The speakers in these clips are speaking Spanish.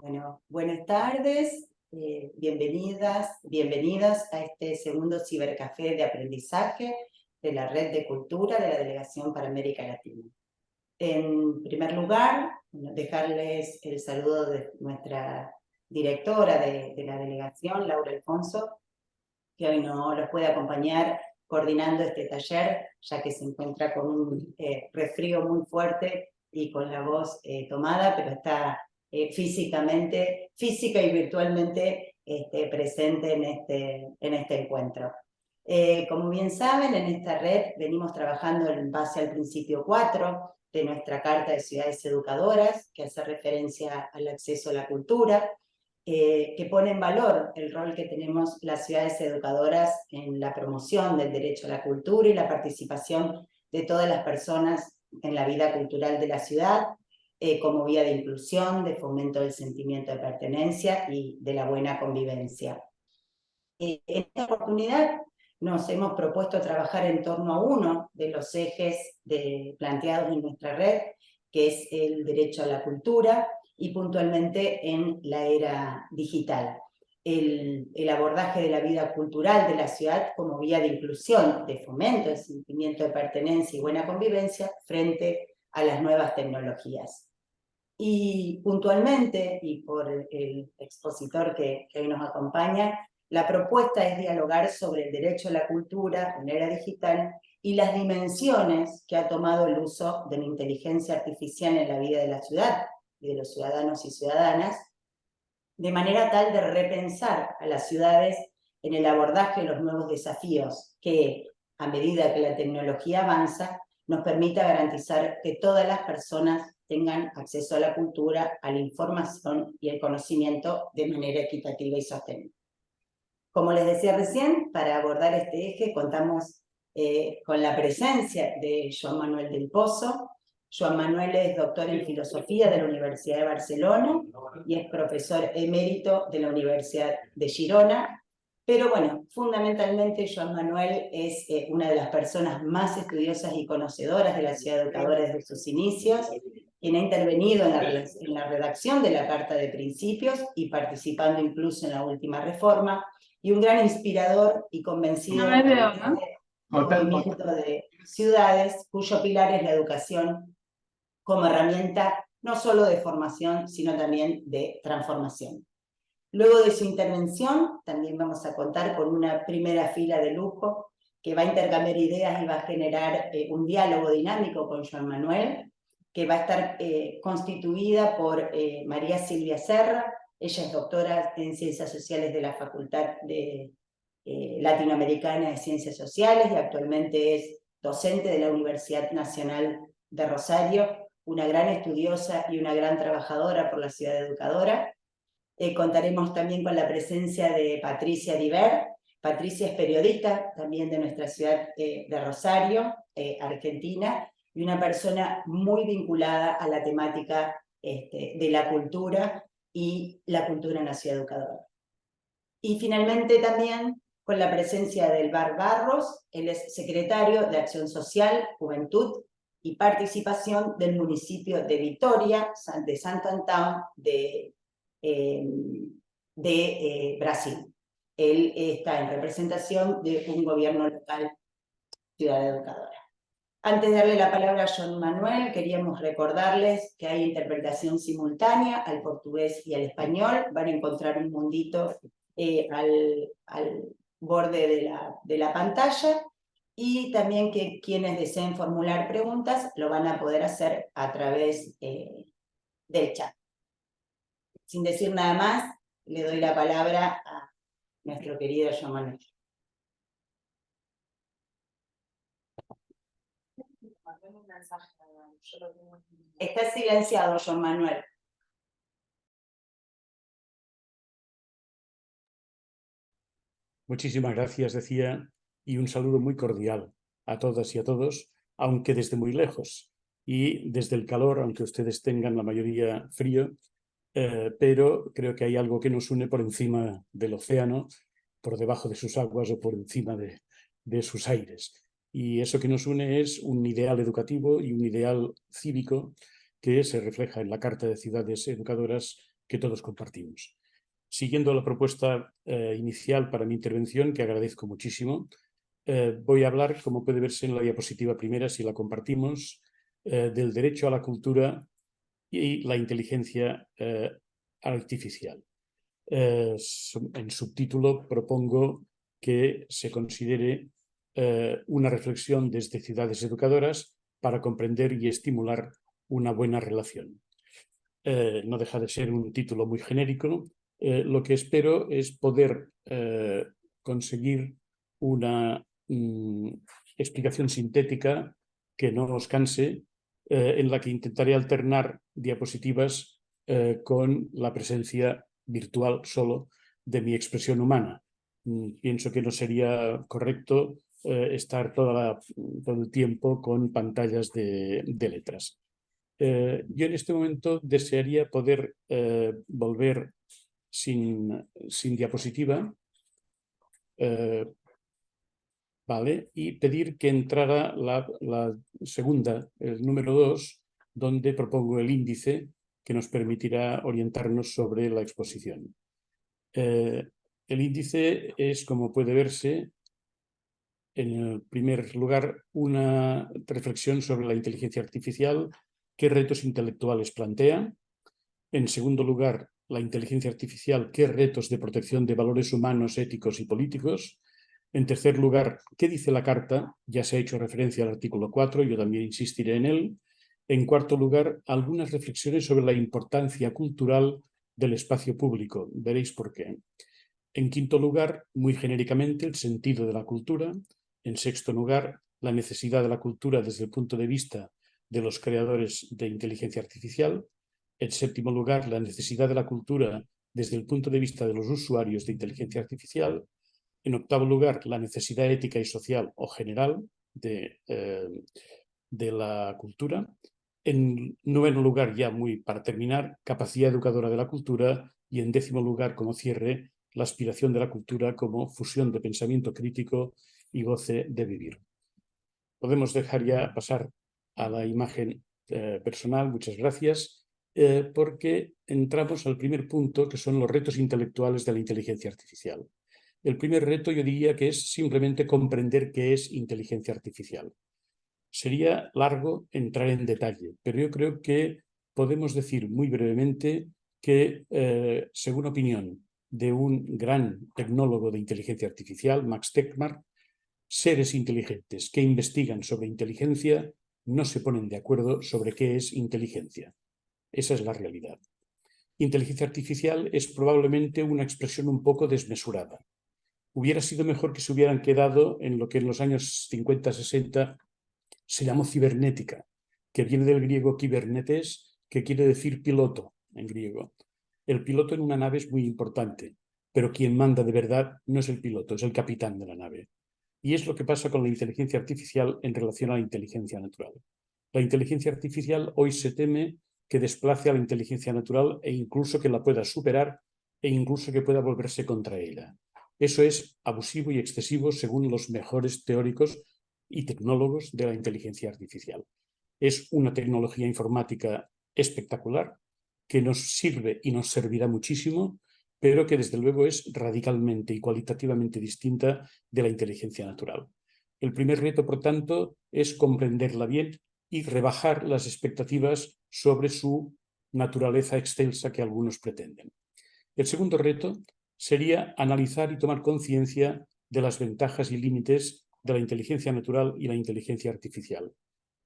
Bueno, buenas tardes, bienvenidas, bienvenidos a este segundo cibercafé de aprendizaje de la Red de Cultura de la Delegación para América Latina. En primer lugar, dejarles el saludo de nuestra directora de la delegación, Laura Alfonso, que hoy no los puede acompañar coordinando este taller, ya que se encuentra con un resfrío muy fuerte y con la voz tomada, pero está física y virtualmente presente en este encuentro. Como bien saben, en esta red venimos trabajando en base al principio 4 de nuestra Carta de Ciudades Educadoras, que hace referencia al acceso a la cultura, que pone en valor el rol que tenemos las ciudades educadoras en la promoción del derecho a la cultura y la participación de todas las personas en la vida cultural de la ciudad, como vía de inclusión, de fomento del sentimiento de pertenencia y de la buena convivencia. En esta oportunidad nos hemos propuesto trabajar en torno a uno de los ejes planteados en nuestra red, que es el derecho a la cultura, y puntualmente en la era digital. El abordaje de la vida cultural de la ciudad como vía de inclusión, de fomento del sentimiento de pertenencia y buena convivencia frente a las nuevas tecnologías. Y puntualmente, y por el expositor que hoy nos acompaña, la propuesta es dialogar sobre el derecho a la cultura en la era digital y las dimensiones que ha tomado el uso de la inteligencia artificial en la vida de la ciudad y de los ciudadanos y ciudadanas, de manera tal de repensar a las ciudades en el abordaje de los nuevos desafíos que, a medida que la tecnología avanza, nos permita garantizar que todas las personas tengan acceso a la cultura, a la información y el conocimiento de manera equitativa y sostenible. Como les decía recién, para abordar este eje contamos con la presencia de Joan Manuel del Pozo. Joan Manuel es doctor en Filosofía de la Universidad de Barcelona y es profesor emérito de la Universidad de Girona. Pero bueno, fundamentalmente Joan Manuel es una de las personas más estudiosas y conocedoras de la ciudad educadora desde sus inicios, quien ha intervenido en la redacción de la Carta de Principios y participando incluso en la última reforma, y un gran inspirador y convencido movimiento de ciudades cuyo pilar es la educación como herramienta no solo de formación, sino también de transformación. Luego de su intervención, también vamos a contar con una primera fila de lujo que va a intercambiar ideas y va a generar un diálogo dinámico con Joan Manuel, que va a estar constituida por María Silvia Serra. Ella es doctora en Ciencias Sociales de la Facultad Latinoamericana de Ciencias Sociales y actualmente es docente de la Universidad Nacional de Rosario, una gran estudiosa y una gran trabajadora por la ciudad educadora. Contaremos también con la presencia de Patricia Diver. Patricia es periodista también de nuestra ciudad de Rosario, Argentina, y una persona muy vinculada a la temática de la cultura y la cultura en la ciudad educadora. Y finalmente también con la presencia del Bar Barros, él es secretario de Acción Social, Juventud y Participación del municipio de Vitoria, de Santo Antão, de Brasil. Él está en representación de un gobierno local, ciudad educadora. Antes de darle la palabra a Joan Manuel, queríamos recordarles que hay interpretación simultánea al portugués y al español. Van a encontrar un mundito al borde de la pantalla, y también que quienes deseen formular preguntas lo van a poder hacer a través del chat. Sin decir nada más, le doy la palabra a nuestro querido Joan Manuel. Está silenciado, Joan Manuel. Muchísimas gracias, decía, y un saludo muy cordial a todas y a todos, aunque desde muy lejos y desde el calor, aunque ustedes tengan la mayoría frío, pero creo que hay algo que nos une por encima del océano, por debajo de sus aguas o por encima de sus aires. Y eso que nos une es un ideal educativo y un ideal cívico que se refleja en la Carta de Ciudades Educadoras que todos compartimos. Siguiendo la propuesta inicial para mi intervención, que agradezco muchísimo, voy a hablar, como puede verse en la diapositiva primera, si la compartimos, del derecho a la cultura y la inteligencia artificial. En subtítulo propongo que se considere una reflexión desde ciudades educadoras para comprender y estimular una buena relación. No deja de ser un título muy genérico. Lo que espero es poder conseguir una explicación sintética que no os canse, en la que intentaré alternar diapositivas con la presencia virtual solo de mi expresión humana. Pienso que no sería correcto estar todo el tiempo con pantallas de letras. Yo en este momento desearía poder volver sin diapositiva, ¿vale? Y pedir que entrara la segunda, el número 2, donde propongo el índice que nos permitirá orientarnos sobre la exposición. El índice es, como puede verse, en el primer lugar, una reflexión sobre la inteligencia artificial, qué retos intelectuales plantea. En segundo lugar, la inteligencia artificial, qué retos de protección de valores humanos, éticos y políticos. En tercer lugar, ¿qué dice la Carta? Ya se ha hecho referencia al artículo 4, yo también insistiré en él. En cuarto lugar, algunas reflexiones sobre la importancia cultural del espacio público. Veréis por qué. En quinto lugar, muy genéricamente, el sentido de la cultura. En sexto lugar, la necesidad de la cultura desde el punto de vista de los creadores de inteligencia artificial. En séptimo lugar, la necesidad de la cultura desde el punto de vista de los usuarios de inteligencia artificial. En octavo lugar, la necesidad ética y social o general de la cultura. En noveno lugar, ya muy para terminar, capacidad educadora de la cultura. Y en décimo lugar, como cierre, la aspiración de la cultura como fusión de pensamiento crítico y goce de vivir. Podemos dejar ya pasar a la imagen personal, muchas gracias, porque entramos al primer punto, que son los retos intelectuales de la inteligencia artificial. El primer reto yo diría que es simplemente comprender qué es inteligencia artificial. Sería largo entrar en detalle, pero yo creo que podemos decir muy brevemente que, según opinión de un gran tecnólogo de inteligencia artificial, Max Tegmark, seres inteligentes que investigan sobre inteligencia no se ponen de acuerdo sobre qué es inteligencia. Esa es la realidad. Inteligencia artificial es probablemente una expresión un poco desmesurada. Hubiera sido mejor que se hubieran quedado en lo que en los años 50-60 se llamó cibernética, que viene del griego kibernetes, que quiere decir piloto en griego. El piloto en una nave es muy importante, pero quien manda de verdad no es el piloto, es el capitán de la nave. Y es lo que pasa con la inteligencia artificial en relación a la inteligencia natural. La inteligencia artificial hoy se teme que desplace a la inteligencia natural e incluso que la pueda superar e incluso que pueda volverse contra ella. Eso es abusivo y excesivo según los mejores teóricos y tecnólogos de la inteligencia artificial. Es una tecnología informática espectacular que nos sirve y nos servirá muchísimo, pero que desde luego es radicalmente y cualitativamente distinta de la inteligencia natural. El primer reto, por tanto, es comprenderla bien y rebajar las expectativas sobre su naturaleza excelsa que algunos pretenden. El segundo reto sería analizar y tomar conciencia de las ventajas y límites de la inteligencia natural y la inteligencia artificial.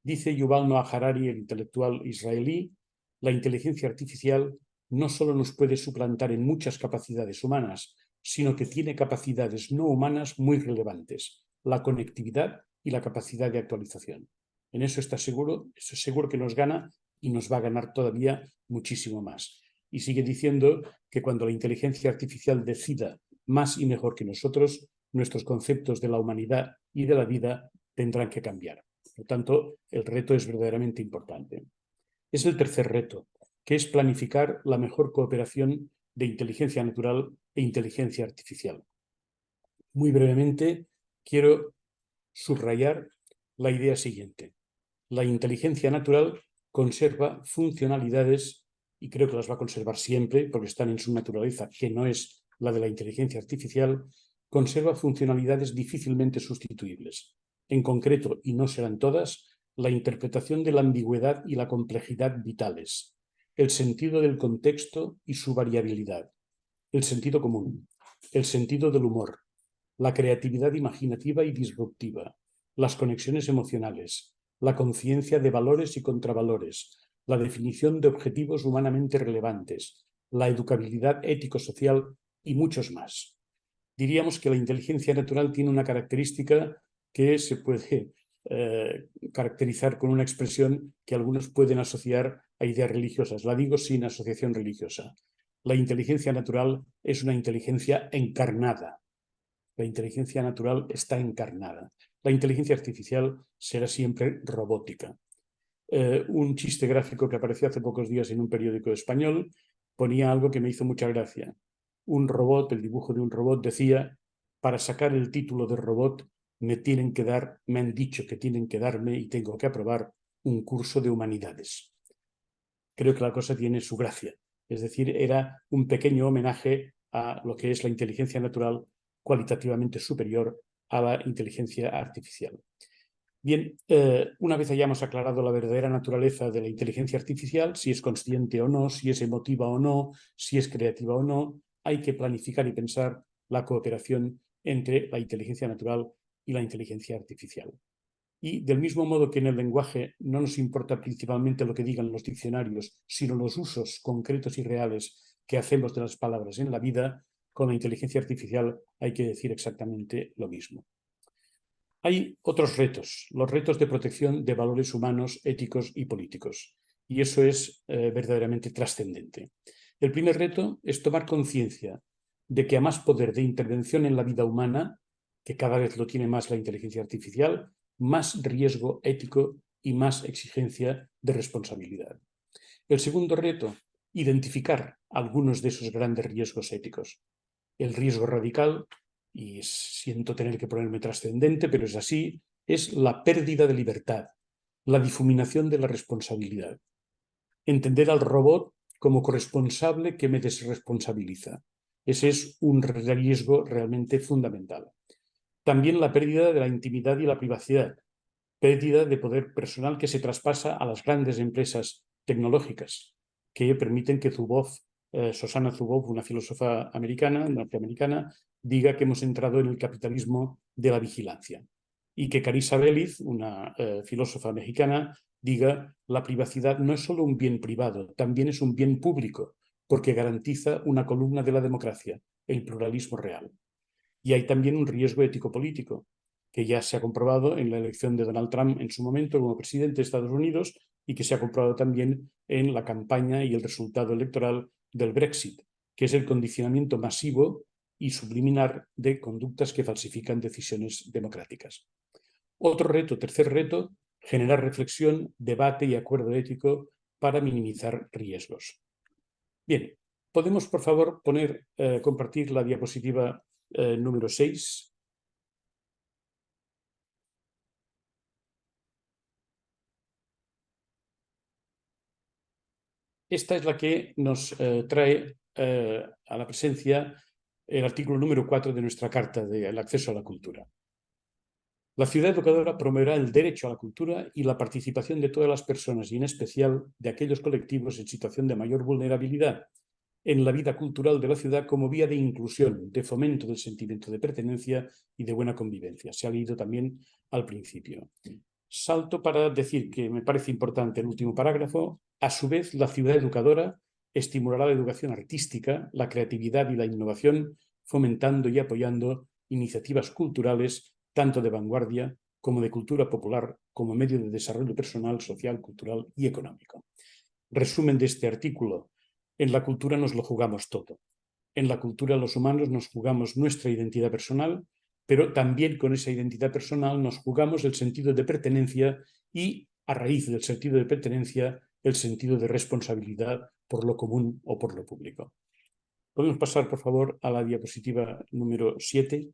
Dice Yuval Noah Harari, el intelectual israelí, la inteligencia artificial no solo nos puede suplantar en muchas capacidades humanas, sino que tiene capacidades no humanas muy relevantes, la conectividad y la capacidad de actualización. En eso está seguro, eso es seguro que nos gana y nos va a ganar todavía muchísimo más. Y sigue diciendo que cuando la inteligencia artificial decida más y mejor que nosotros, nuestros conceptos de la humanidad y de la vida tendrán que cambiar. Por lo tanto, el reto es verdaderamente importante. Es el tercer reto, que es planificar la mejor cooperación de inteligencia natural e inteligencia artificial. Muy brevemente, quiero subrayar la idea siguiente. La inteligencia natural conserva funcionalidades y creo que las va a conservar siempre porque están en su naturaleza, que no es la de la inteligencia artificial, conserva funcionalidades difícilmente sustituibles. En concreto, y no serán todas, la interpretación de la ambigüedad y la complejidad vitales, el sentido del contexto y su variabilidad, el sentido común, el sentido del humor, la creatividad imaginativa y disruptiva, las conexiones emocionales, la conciencia de valores y contravalores, la definición de objetivos humanamente relevantes, la educabilidad ético-social y muchos más. Diríamos que la inteligencia natural tiene una característica que se puede caracterizar con una expresión que algunos pueden asociar a ideas religiosas. La digo sin asociación religiosa. La inteligencia natural es una inteligencia encarnada. La inteligencia natural está encarnada. La inteligencia artificial será siempre robótica. Un chiste gráfico que apareció hace pocos días en un periódico español ponía algo que me hizo mucha gracia. Un robot, el dibujo de un robot decía, para sacar el título de robot me han dicho que tienen que darme y tengo que aprobar un curso de humanidades. Creo que la cosa tiene su gracia. Es decir, era un pequeño homenaje a lo que es la inteligencia natural cualitativamente superior a la inteligencia artificial. Bien, una vez hayamos aclarado la verdadera naturaleza de la inteligencia artificial, si es consciente o no, si es emotiva o no, si es creativa o no, hay que planificar y pensar la cooperación entre la inteligencia natural y la inteligencia artificial. Y del mismo modo que en el lenguaje no nos importa principalmente lo que digan los diccionarios, sino los usos concretos y reales que hacemos de las palabras en la vida, con la inteligencia artificial hay que decir exactamente lo mismo. Hay otros retos, los retos de protección de valores humanos, éticos y políticos. Y eso es verdaderamente trascendente. El primer reto es tomar conciencia de que a más poder de intervención en la vida humana, que cada vez lo tiene más la inteligencia artificial, más riesgo ético y más exigencia de responsabilidad. El segundo reto, identificar algunos de esos grandes riesgos éticos. El riesgo radical, y siento tener que ponerme trascendente, pero es así, es la pérdida de libertad, la difuminación de la responsabilidad. Entender al robot como corresponsable que me desresponsabiliza. Ese es un riesgo realmente fundamental. También la pérdida de la intimidad y la privacidad, pérdida de poder personal que se traspasa a las grandes empresas tecnológicas que permiten que Zuboff, Shoshana Zuboff, una filósofa norteamericana, diga que hemos entrado en el capitalismo de la vigilancia. Y que Carissa Belliz, una filósofa mexicana, diga la privacidad no es solo un bien privado, también es un bien público, porque garantiza una columna de la democracia, el pluralismo real. Y hay también un riesgo ético-político, que ya se ha comprobado en la elección de Donald Trump en su momento como presidente de Estados Unidos y que se ha comprobado también en la campaña y el resultado electoral del Brexit, que es el condicionamiento masivo y subliminar de conductas que falsifican decisiones democráticas. Otro reto, tercer reto, generar reflexión, debate y acuerdo ético para minimizar riesgos. Bien, ¿podemos, por favor, compartir la diapositiva número 6? Esta es la que nos trae a la presencia el artículo número 4 de nuestra Carta del Acceso a la Cultura. La ciudad educadora promoverá el derecho a la cultura y la participación de todas las personas y en especial de aquellos colectivos en situación de mayor vulnerabilidad en la vida cultural de la ciudad como vía de inclusión, de fomento del sentimiento de pertenencia y de buena convivencia. Se ha leído también al principio. Salto para decir que me parece importante el último parágrafo. A su vez, la ciudad educadora estimulará la educación artística, la creatividad y la innovación, fomentando y apoyando iniciativas culturales tanto de vanguardia como de cultura popular, como medio de desarrollo personal, social, cultural y económico. Resumen de este artículo. En la cultura nos lo jugamos todo. En la cultura los humanos nos jugamos nuestra identidad personal, pero también con esa identidad personal nos jugamos el sentido de pertenencia y, a raíz del sentido de pertenencia, el sentido de responsabilidad por lo común o por lo público. Podemos pasar, por favor, a la diapositiva número 7,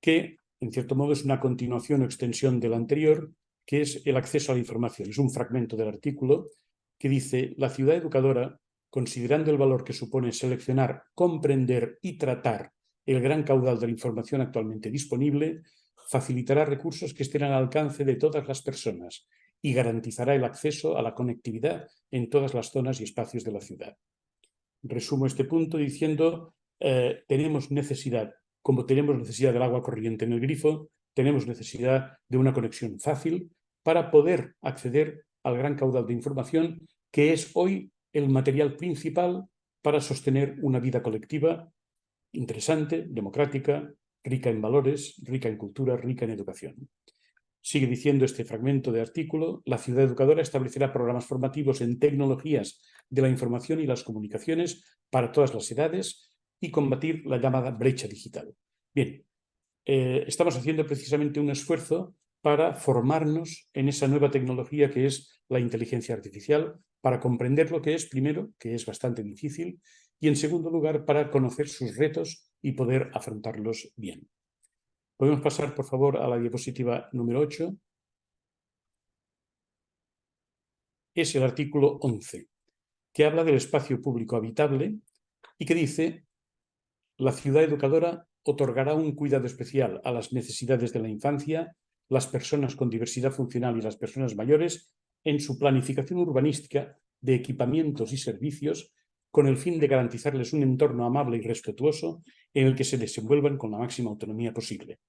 que, en cierto modo, es una continuación o extensión de la anterior, que es el acceso a la información. Es un fragmento del artículo que dice: la ciudad educadora, considerando el valor que supone seleccionar, comprender y tratar el gran caudal de la información actualmente disponible, facilitará recursos que estén al alcance de todas las personas y garantizará el acceso a la conectividad en todas las zonas y espacios de la ciudad. Resumo este punto diciendo, tenemos necesidad, como tenemos necesidad del agua corriente en el grifo, tenemos necesidad de una conexión fácil para poder acceder al gran caudal de información que es hoy el material principal para sostener una vida colectiva interesante, democrática, rica en valores, rica en cultura, rica en educación. Sigue diciendo este fragmento de artículo: la ciudad educadora establecerá programas formativos en tecnologías de la información y las comunicaciones para todas las edades y combatir la llamada brecha digital. Bien, estamos haciendo precisamente un esfuerzo para formarnos en esa nueva tecnología que es la inteligencia artificial, para comprender lo que es, primero, que es bastante difícil, y en segundo lugar, para conocer sus retos y poder afrontarlos bien. Podemos pasar, por favor, a la diapositiva número 8. Es el artículo 11, que habla del espacio público habitable y que dice: la ciudad educadora otorgará un cuidado especial a las necesidades de la infancia, las personas con diversidad funcional y las personas mayores en su planificación urbanística de equipamientos y servicios, con el fin de garantizarles un entorno amable y respetuoso en el que se desenvuelvan con la máxima autonomía posible.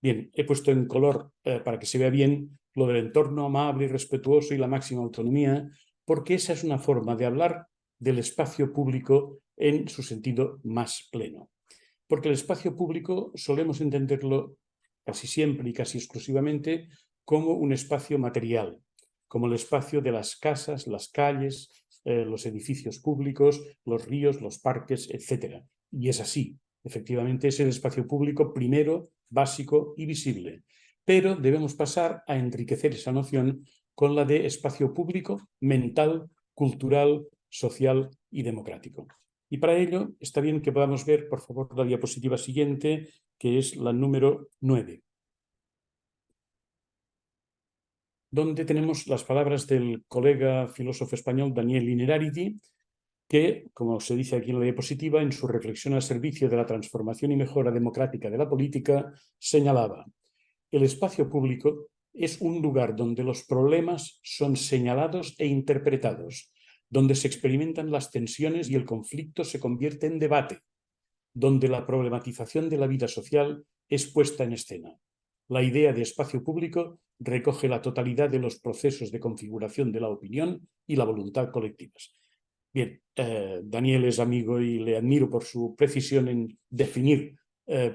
Bien, he puesto en color para que se vea bien lo del entorno amable y respetuoso y la máxima autonomía, porque esa es una forma de hablar del espacio público en su sentido más pleno. Porque el espacio público solemos entenderlo casi siempre y casi exclusivamente como un espacio material, como el espacio de las casas, las calles, los edificios públicos, los ríos, los parques, etc. Y es así. Efectivamente, es el espacio público primero, básico y visible. Pero debemos pasar a enriquecer esa noción con la de espacio público, mental, cultural, social y democrático. Y para ello está bien que podamos ver, por favor, la diapositiva siguiente, que es la número 9, donde tenemos las palabras del colega filósofo español Daniel Innerarity, que, como se dice aquí en la diapositiva, en su reflexión al servicio de la transformación y mejora democrática de la política, señalaba: el espacio público es un lugar donde los problemas son señalados e interpretados, donde se experimentan las tensiones y el conflicto se convierte en debate, donde la problematización de la vida social es puesta en escena. La idea de espacio público recoge la totalidad de los procesos de configuración de la opinión y la voluntad colectivas. Bien, Daniel es amigo y le admiro por su precisión en definir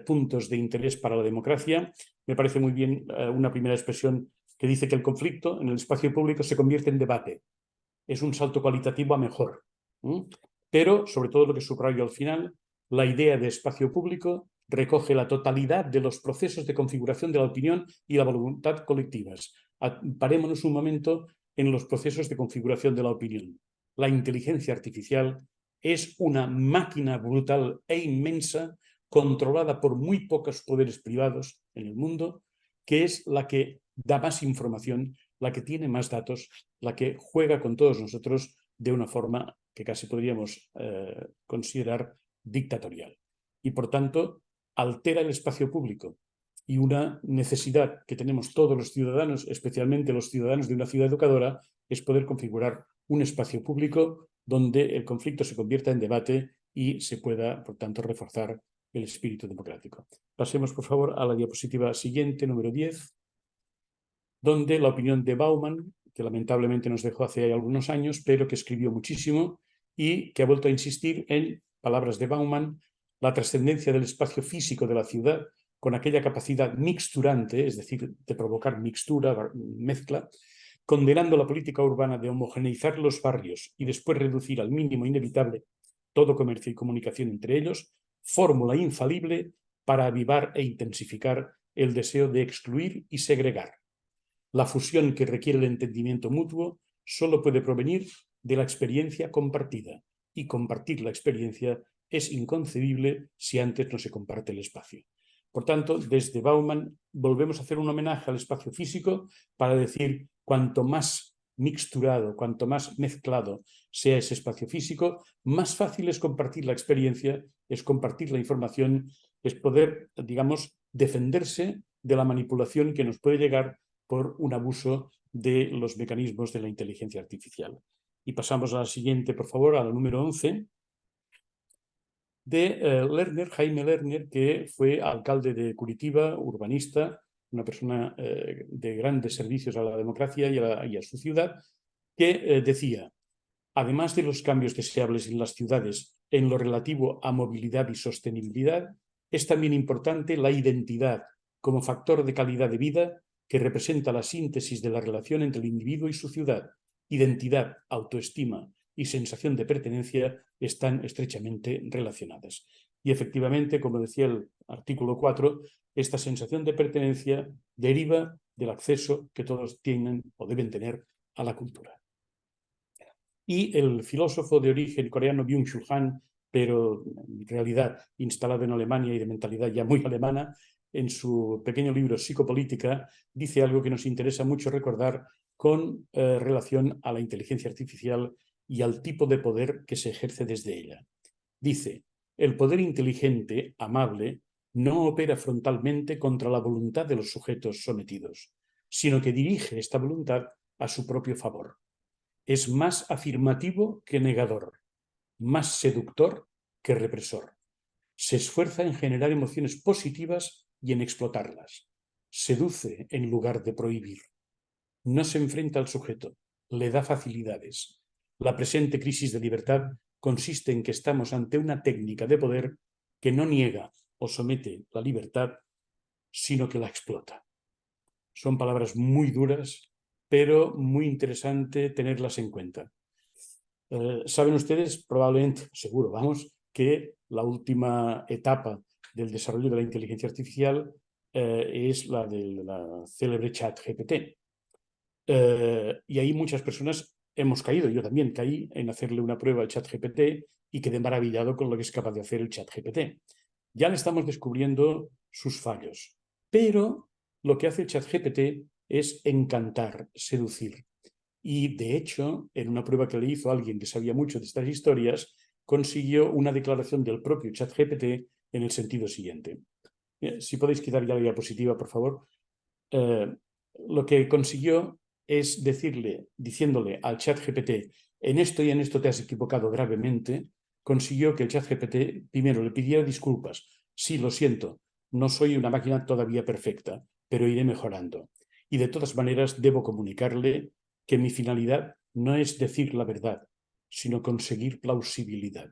puntos de interés para la democracia. Me parece muy bien una primera expresión que dice que el conflicto en el espacio público se convierte en debate. Es un salto cualitativo a mejor. Pero, sobre todo lo que subrayo al final, la idea de espacio público recoge la totalidad de los procesos de configuración de la opinión y la voluntad colectivas. Parémonos un momento en los procesos de configuración de la opinión. La inteligencia artificial es una máquina brutal e inmensa controlada por muy pocos poderes privados en el mundo, que es la que da más información, la que tiene más datos, la que juega con todos nosotros de una forma que casi podríamos considerar dictatorial. Y por tanto, altera el espacio público. Y una necesidad que tenemos todos los ciudadanos, especialmente los ciudadanos de una ciudad educadora, es poder configurar un espacio público donde el conflicto se convierta en debate y se pueda, por tanto, reforzar el espíritu democrático. Pasemos, por favor, a la diapositiva siguiente, número 10, donde la opinión de Bauman, que lamentablemente nos dejó hace algunos años, pero que escribió muchísimo y que ha vuelto a insistir en, palabras de Bauman, la trascendencia del espacio físico de la ciudad con aquella capacidad mixturante, es decir, de provocar mixtura, mezcla, condenando la política urbana de homogeneizar los barrios y después reducir al mínimo inevitable todo comercio y comunicación entre ellos, fórmula infalible para avivar e intensificar el deseo de excluir y segregar. La fusión que requiere el entendimiento mutuo solo puede provenir de la experiencia compartida, y compartir la experiencia es inconcebible si antes no se comparte el espacio. Por tanto, desde Bauman volvemos a hacer un homenaje al espacio físico para decir cuanto más mixturado, cuanto más mezclado sea ese espacio físico, más fácil es compartir la experiencia, es compartir la información, es poder, digamos, defenderse de la manipulación que nos puede llegar por un abuso de los mecanismos de la inteligencia artificial. Y pasamos a la siguiente, por favor, a la número 11, de Lerner, Jaime Lerner, que fue alcalde de Curitiba, urbanista, una persona de grandes servicios a la democracia y a su ciudad, que decía: además de los cambios deseables en las ciudades en lo relativo a movilidad y sostenibilidad, es también importante la identidad como factor de calidad de vida que representa la síntesis de la relación entre el individuo y su ciudad. Identidad, autoestima y sensación de pertenencia están estrechamente relacionadas. Y efectivamente, como decía el artículo 4, esta sensación de pertenencia deriva del acceso que todos tienen o deben tener a la cultura. Y el filósofo de origen coreano Byung-Chul Han, pero en realidad instalado en Alemania y de mentalidad ya muy alemana, en su pequeño libro Psicopolítica, dice algo que nos interesa mucho recordar con relación a la inteligencia artificial y al tipo de poder que se ejerce desde ella. Dice: el poder inteligente, amable, no opera frontalmente contra la voluntad de los sujetos sometidos, sino que dirige esta voluntad a su propio favor. Es más afirmativo que negador, más seductor que represor. Se esfuerza en generar emociones positivas y en explotarlas. Seduce en lugar de prohibir. No se enfrenta al sujeto, le da facilidades. La presente crisis de libertad consiste en que estamos ante una técnica de poder que no niega o somete la libertad, sino que la explota. Son palabras muy duras, pero muy interesante tenerlas en cuenta. Saben ustedes, probablemente, seguro, vamos, que la última etapa del desarrollo de la inteligencia artificial es la de la célebre ChatGPT. Y ahí muchas personas hemos caído, yo también caí en hacerle una prueba al ChatGPT y quedé maravillado con lo que es capaz de hacer el ChatGPT. Ya le estamos descubriendo sus fallos, pero lo que hace el ChatGPT es encantar, seducir. Y de hecho, en una prueba que le hizo alguien que sabía mucho de estas historias, consiguió una declaración del propio ChatGPT en el sentido siguiente. Si podéis quitar ya la diapositiva, por favor. Lo que consiguió es diciéndole al ChatGPT: en esto y en esto te has equivocado gravemente, consiguió que el ChatGPT primero le pidiera disculpas. Sí, lo siento, no soy una máquina todavía perfecta, pero iré mejorando. Y de todas maneras debo comunicarle que mi finalidad no es decir la verdad, sino conseguir plausibilidad.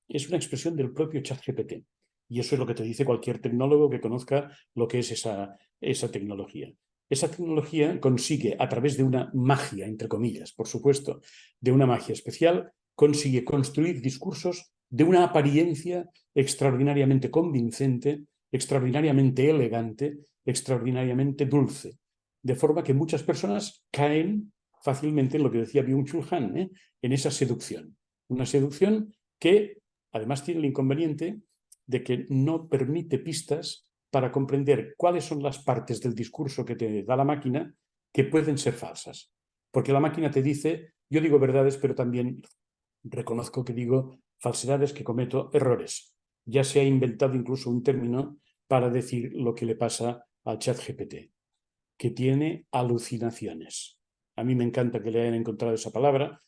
Es una expresión del propio ChatGPT. Y eso es lo que te dice cualquier tecnólogo que conozca lo que es esa tecnología. Esa tecnología consigue, a través de una magia, entre comillas, por supuesto, de una magia especial, consigue construir discursos de una apariencia extraordinariamente convincente, extraordinariamente elegante, extraordinariamente dulce. De forma que muchas personas caen fácilmente en lo que decía Byung-Chul Han, en esa seducción. Una seducción que además tiene el inconveniente de que no permite pistas para comprender cuáles son las partes del discurso que te da la máquina que pueden ser falsas. Porque la máquina te dice: yo digo verdades, pero también reconozco que digo falsedades, que cometo errores. Ya se ha inventado incluso un término para decir lo que le pasa al ChatGPT, que tiene alucinaciones. A mí me encanta que le hayan encontrado esa palabra,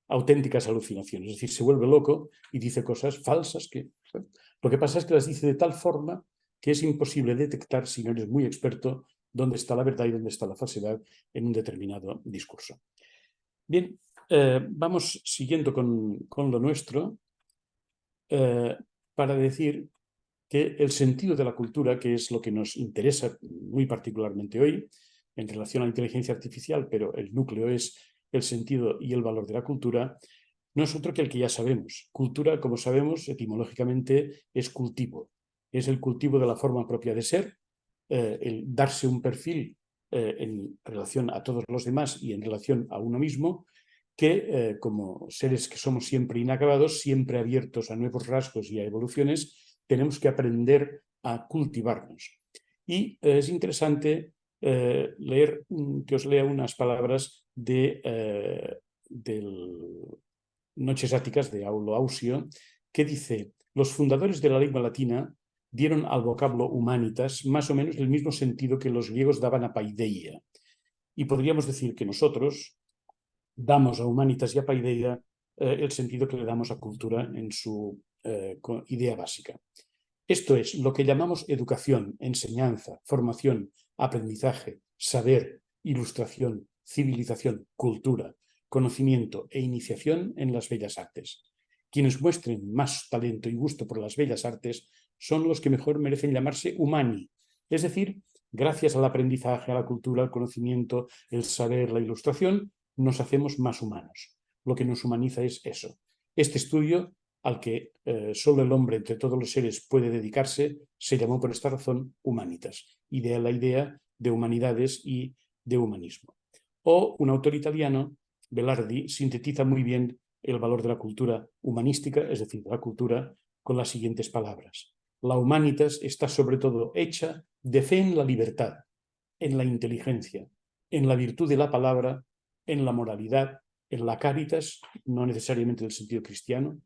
auténticas alucinaciones. Es decir, se vuelve loco y dice cosas falsas que... Lo que pasa es que las dice de tal forma que es imposible detectar, si no eres muy experto, dónde está la verdad y dónde está la falsedad en un determinado discurso. Bien, vamos siguiendo con lo nuestro para decir que el sentido de la cultura, que es lo que nos interesa muy particularmente hoy en relación a la inteligencia artificial, pero el núcleo es el sentido y el valor de la cultura, no es otro que el que ya sabemos. Cultura, como sabemos, etimológicamente es cultivo. Es el cultivo de la forma propia de ser, el darse un perfil en relación a todos los demás y en relación a uno mismo, que como seres que somos siempre inacabados, siempre abiertos a nuevos rasgos y a evoluciones, tenemos que aprender a cultivarnos. Y es interesante que os lea unas palabras del Noches Áticas de Aulo Ausio, que dice: los fundadores de la lengua latina dieron al vocablo humanitas más o menos el mismo sentido que los griegos daban a paideia. Y podríamos decir que nosotros damos a humanitas y a paideia el sentido que le damos a cultura en su idea básica. Esto es lo que llamamos educación, enseñanza, formación, aprendizaje, saber, ilustración, civilización, cultura, conocimiento e iniciación en las bellas artes. Quienes muestren más talento y gusto por las bellas artes son los que mejor merecen llamarse humani, es decir, gracias al aprendizaje, a la cultura, al conocimiento, el saber, la ilustración, nos hacemos más humanos. Lo que nos humaniza es eso. Este estudio, al que solo el hombre entre todos los seres puede dedicarse, se llamó por esta razón Humanitas, y de la idea de humanidades y de humanismo. O un autor italiano, Belardi, sintetiza muy bien el valor de la cultura humanística, es decir, de la cultura, con las siguientes palabras: la humanitas está sobre todo hecha de fe en la libertad, en la inteligencia, en la virtud de la palabra, en la moralidad, en la caritas, no necesariamente en el sentido cristiano,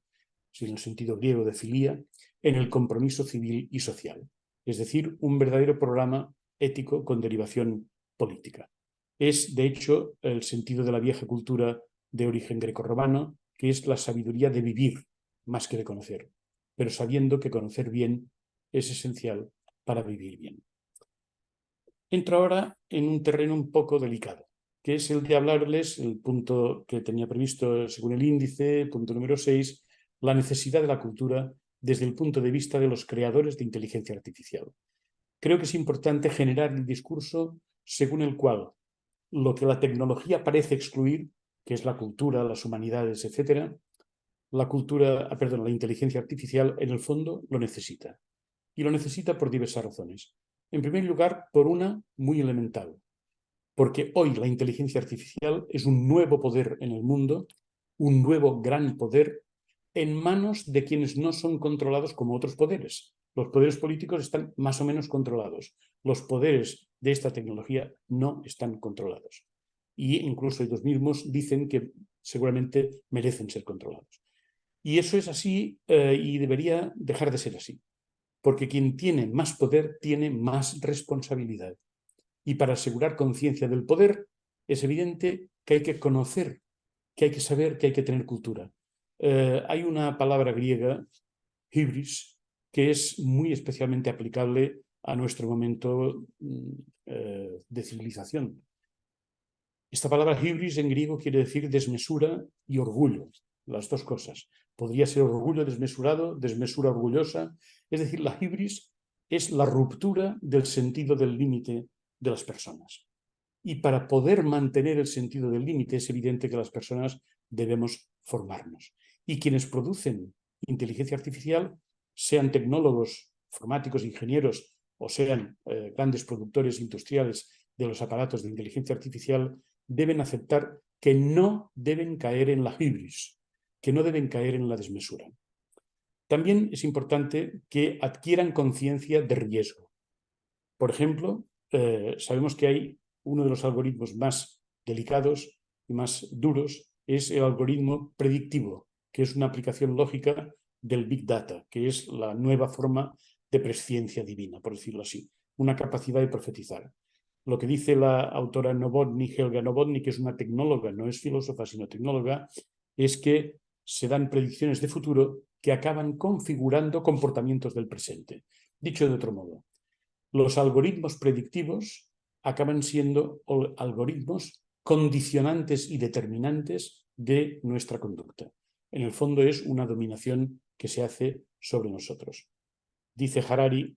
sino en el sentido griego de filía, en el compromiso civil y social. Es decir, un verdadero programa ético con derivación política. Es, de hecho, el sentido de la vieja cultura de origen grecorromano, que es la sabiduría de vivir más que de conocer, pero sabiendo que conocer bien es esencial para vivir bien. Entro ahora en un terreno un poco delicado, que es el de hablarles, el punto que tenía previsto según el índice, punto número 6, la necesidad de la cultura desde el punto de vista de los creadores de inteligencia artificial. Creo que es importante generar el discurso según el cual lo que la tecnología parece excluir, que es la cultura, las humanidades, etc., la inteligencia artificial en el fondo lo necesita. Y lo necesita por diversas razones. En primer lugar, por una muy elemental, porque hoy la inteligencia artificial es un nuevo poder en el mundo, un nuevo gran poder en manos de quienes no son controlados como otros poderes. Los poderes políticos están más o menos controlados. Los poderes de esta tecnología no están controlados. Y incluso ellos mismos dicen que seguramente merecen ser controlados. Y eso es así y debería dejar de ser así, porque quien tiene más poder tiene más responsabilidad. Y para asegurar conciencia del poder es evidente que hay que conocer, que hay que saber, que hay que tener cultura. Hay una palabra griega, hybris, que es muy especialmente aplicable a nuestro momento de civilización. Esta palabra hybris en griego quiere decir desmesura y orgullo, las dos cosas. Podría ser orgullo desmesurado, desmesura orgullosa. Es decir, la hybris es la ruptura del sentido del límite de las personas. Y para poder mantener el sentido del límite es evidente que las personas debemos formarnos. Y quienes producen inteligencia artificial, sean tecnólogos, informáticos, ingenieros o sean grandes productores industriales de los aparatos de inteligencia artificial, deben aceptar que no deben caer en la hibris, que no deben caer en la desmesura. También es importante que adquieran conciencia de riesgo. Por ejemplo, sabemos que hay uno de los algoritmos más delicados y más duros, es el algoritmo predictivo, que es una aplicación lógica del Big Data, que es la nueva forma de presciencia divina, por decirlo así, una capacidad de profetizar. Lo que dice la autora Novotny, Helga Novotny, que es una tecnóloga, no es filósofa, sino tecnóloga, es que se dan predicciones de futuro que acaban configurando comportamientos del presente. Dicho de otro modo, los algoritmos predictivos acaban siendo algoritmos condicionantes y determinantes de nuestra conducta. En el fondo es una dominación que se hace sobre nosotros. Dice Harari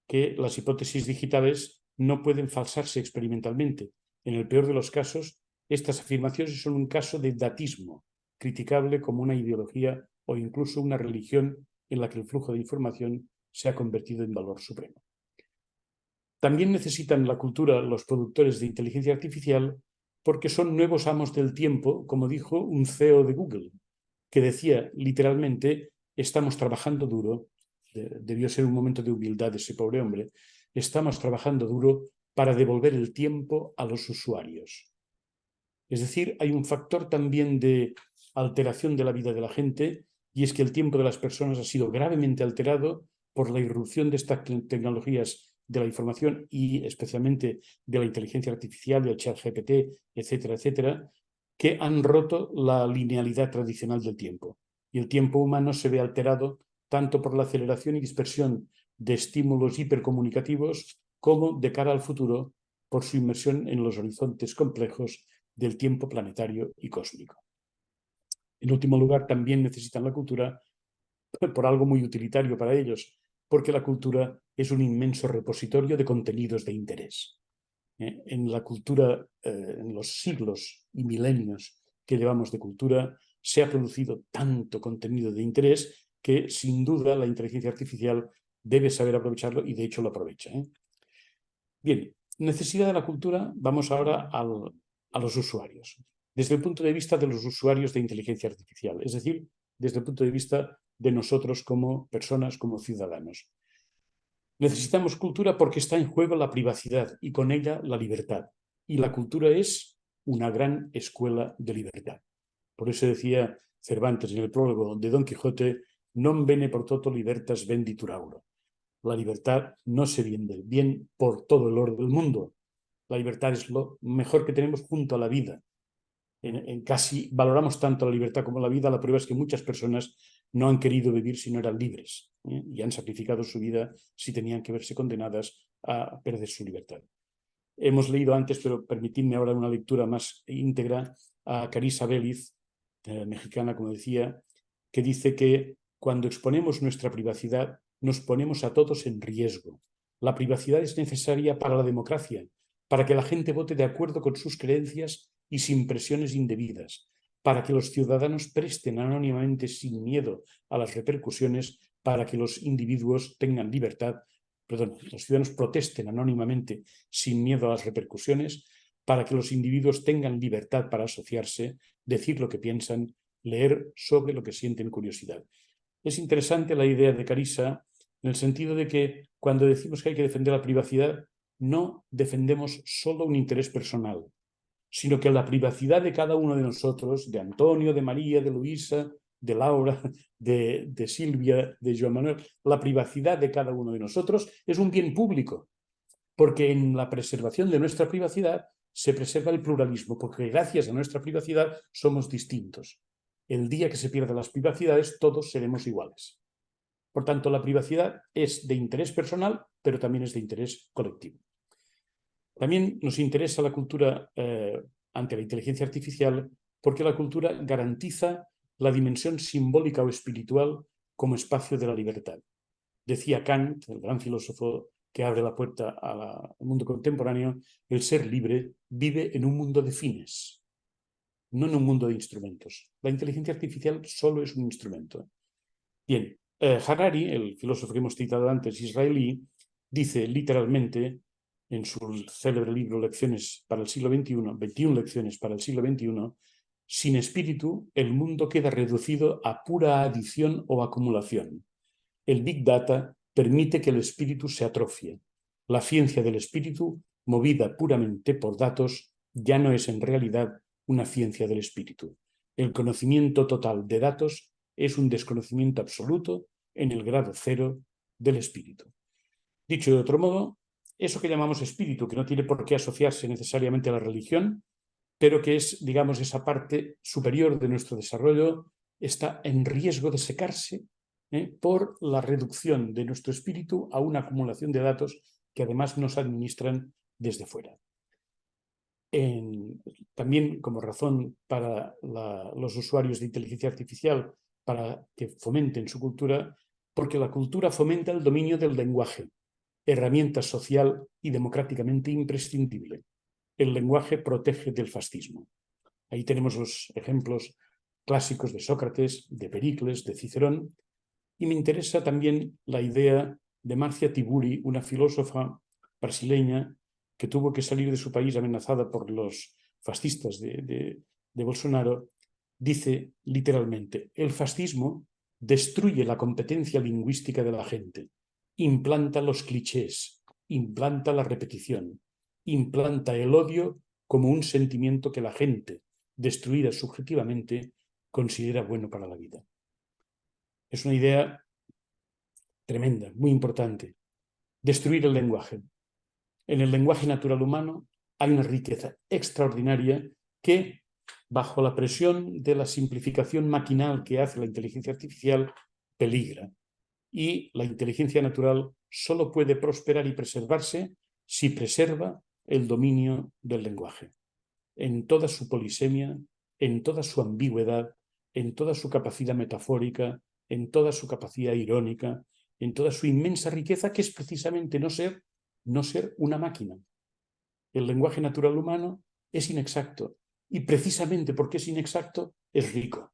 que las hipótesis digitales no pueden falsarse experimentalmente. En el peor de los casos, estas afirmaciones son un caso de datismo, criticable como una ideología o incluso una religión en la que el flujo de información se ha convertido en valor supremo. También necesitan la cultura los productores de inteligencia artificial porque son nuevos amos del tiempo, como dijo un CEO de Google, que decía literalmente: estamos trabajando duro, debió ser un momento de humildad de ese pobre hombre, estamos trabajando duro para devolver el tiempo a los usuarios. Es decir, hay un factor también de alteración de la vida de la gente, y es que el tiempo de las personas ha sido gravemente alterado por la irrupción de estas tecnologías de la información y especialmente de la inteligencia artificial, del ChatGPT, etcétera, etcétera, que han roto la linealidad tradicional del tiempo. Y el tiempo humano se ve alterado tanto por la aceleración y dispersión de estímulos hipercomunicativos como, de cara al futuro, por su inmersión en los horizontes complejos del tiempo planetario y cósmico. En último lugar, también necesitan la cultura por algo muy utilitario para ellos, porque la cultura es un inmenso repositorio de contenidos de interés. En la cultura, en los siglos y milenios que llevamos de cultura, se ha producido tanto contenido de interés que, sin duda, la inteligencia artificial debe saber aprovecharlo y, de hecho, lo aprovecha. Bien, necesidad de la cultura, vamos ahora a los usuarios. Desde el punto de vista de los usuarios de inteligencia artificial, es decir, desde el punto de vista de nosotros como personas, como ciudadanos. Necesitamos cultura porque está en juego la privacidad y con ella la libertad. Y la cultura es una gran escuela de libertad. Por eso decía Cervantes en el prólogo de Don Quijote: non bene por toto libertas venditur auro. La libertad no se vende bien por todo el oro del mundo. La libertad es lo mejor que tenemos junto a la vida. Casi valoramos tanto la libertad como la vida. La prueba es que muchas personas no han querido vivir si no eran libres, y han sacrificado su vida si tenían que verse condenadas a perder su libertad. Hemos leído antes, pero permitidme ahora una lectura más íntegra, a Carissa Vélez, mexicana, como decía, que dice que cuando exponemos nuestra privacidad nos ponemos a todos en riesgo. La privacidad es necesaria para la democracia, para que la gente vote de acuerdo con sus creencias y sin presiones indebidas, para que los ciudadanos presten anónimamente sin miedo a las repercusiones, para que los individuos tengan libertad, los ciudadanos protesten anónimamente sin miedo a las repercusiones, para que los individuos tengan libertad para asociarse, decir lo que piensan, leer sobre lo que sienten curiosidad. Es interesante la idea de Carissa en el sentido de que cuando decimos que hay que defender la privacidad, no defendemos solo un interés personal, sino que la privacidad de cada uno de nosotros, de Antonio, de María, de Luisa, de Laura, de Silvia, de Joan Manuel, la privacidad de cada uno de nosotros es un bien público, porque en la preservación de nuestra privacidad se preserva el pluralismo, porque gracias a nuestra privacidad somos distintos. El día que se pierdan las privacidades, todos seremos iguales. Por tanto, la privacidad es de interés personal, pero también es de interés colectivo. También nos interesa la cultura ante la inteligencia artificial porque la cultura garantiza la dimensión simbólica o espiritual como espacio de la libertad. Decía Kant, el gran filósofo que abre la puerta al mundo contemporáneo: el ser libre vive en un mundo de fines, no en un mundo de instrumentos. La inteligencia artificial solo es un instrumento. Bien, Harari, el filósofo que hemos citado antes, israelí, dice literalmente en su célebre libro Lecciones para el siglo XXI, 21 lecciones para el siglo XXI, sin espíritu el mundo queda reducido a pura adición o acumulación. El Big Data permite que el espíritu se atrofie. La ciencia del espíritu, movida puramente por datos, ya no es en realidad una ciencia del espíritu. El conocimiento total de datos es un desconocimiento absoluto en el grado cero del espíritu. Dicho de otro modo, eso que llamamos espíritu, que no tiene por qué asociarse necesariamente a la religión, pero que es, digamos, esa parte superior de nuestro desarrollo, está en riesgo de secarse por la reducción de nuestro espíritu a una acumulación de datos que además nos administran desde fuera. También como razón para los usuarios de inteligencia artificial para que fomenten su cultura, porque la cultura fomenta el dominio del lenguaje, herramienta social y democráticamente imprescindible. El lenguaje protege del fascismo. Ahí tenemos los ejemplos clásicos de Sócrates, de Pericles, de Cicerón, y me interesa también la idea de Marcia Tiburi, una filósofa brasileña que tuvo que salir de su país amenazada por los fascistas de Bolsonaro. Dice literalmente: el fascismo destruye la competencia lingüística de la gente, implanta los clichés, implanta la repetición, implanta el odio como un sentimiento que la gente, destruida subjetivamente, considera bueno para la vida. Es una idea tremenda, muy importante. Destruir el lenguaje. En el lenguaje natural humano hay una riqueza extraordinaria que, bajo la presión de la simplificación maquinal que hace la inteligencia artificial, peligra. Y la inteligencia natural solo puede prosperar y preservarse si preserva el dominio del lenguaje, en toda su polisemia, en toda su ambigüedad, en toda su capacidad metafórica, en toda su capacidad irónica, en toda su inmensa riqueza, que es precisamente no ser una máquina. El lenguaje natural humano es inexacto, y precisamente porque es inexacto, es rico.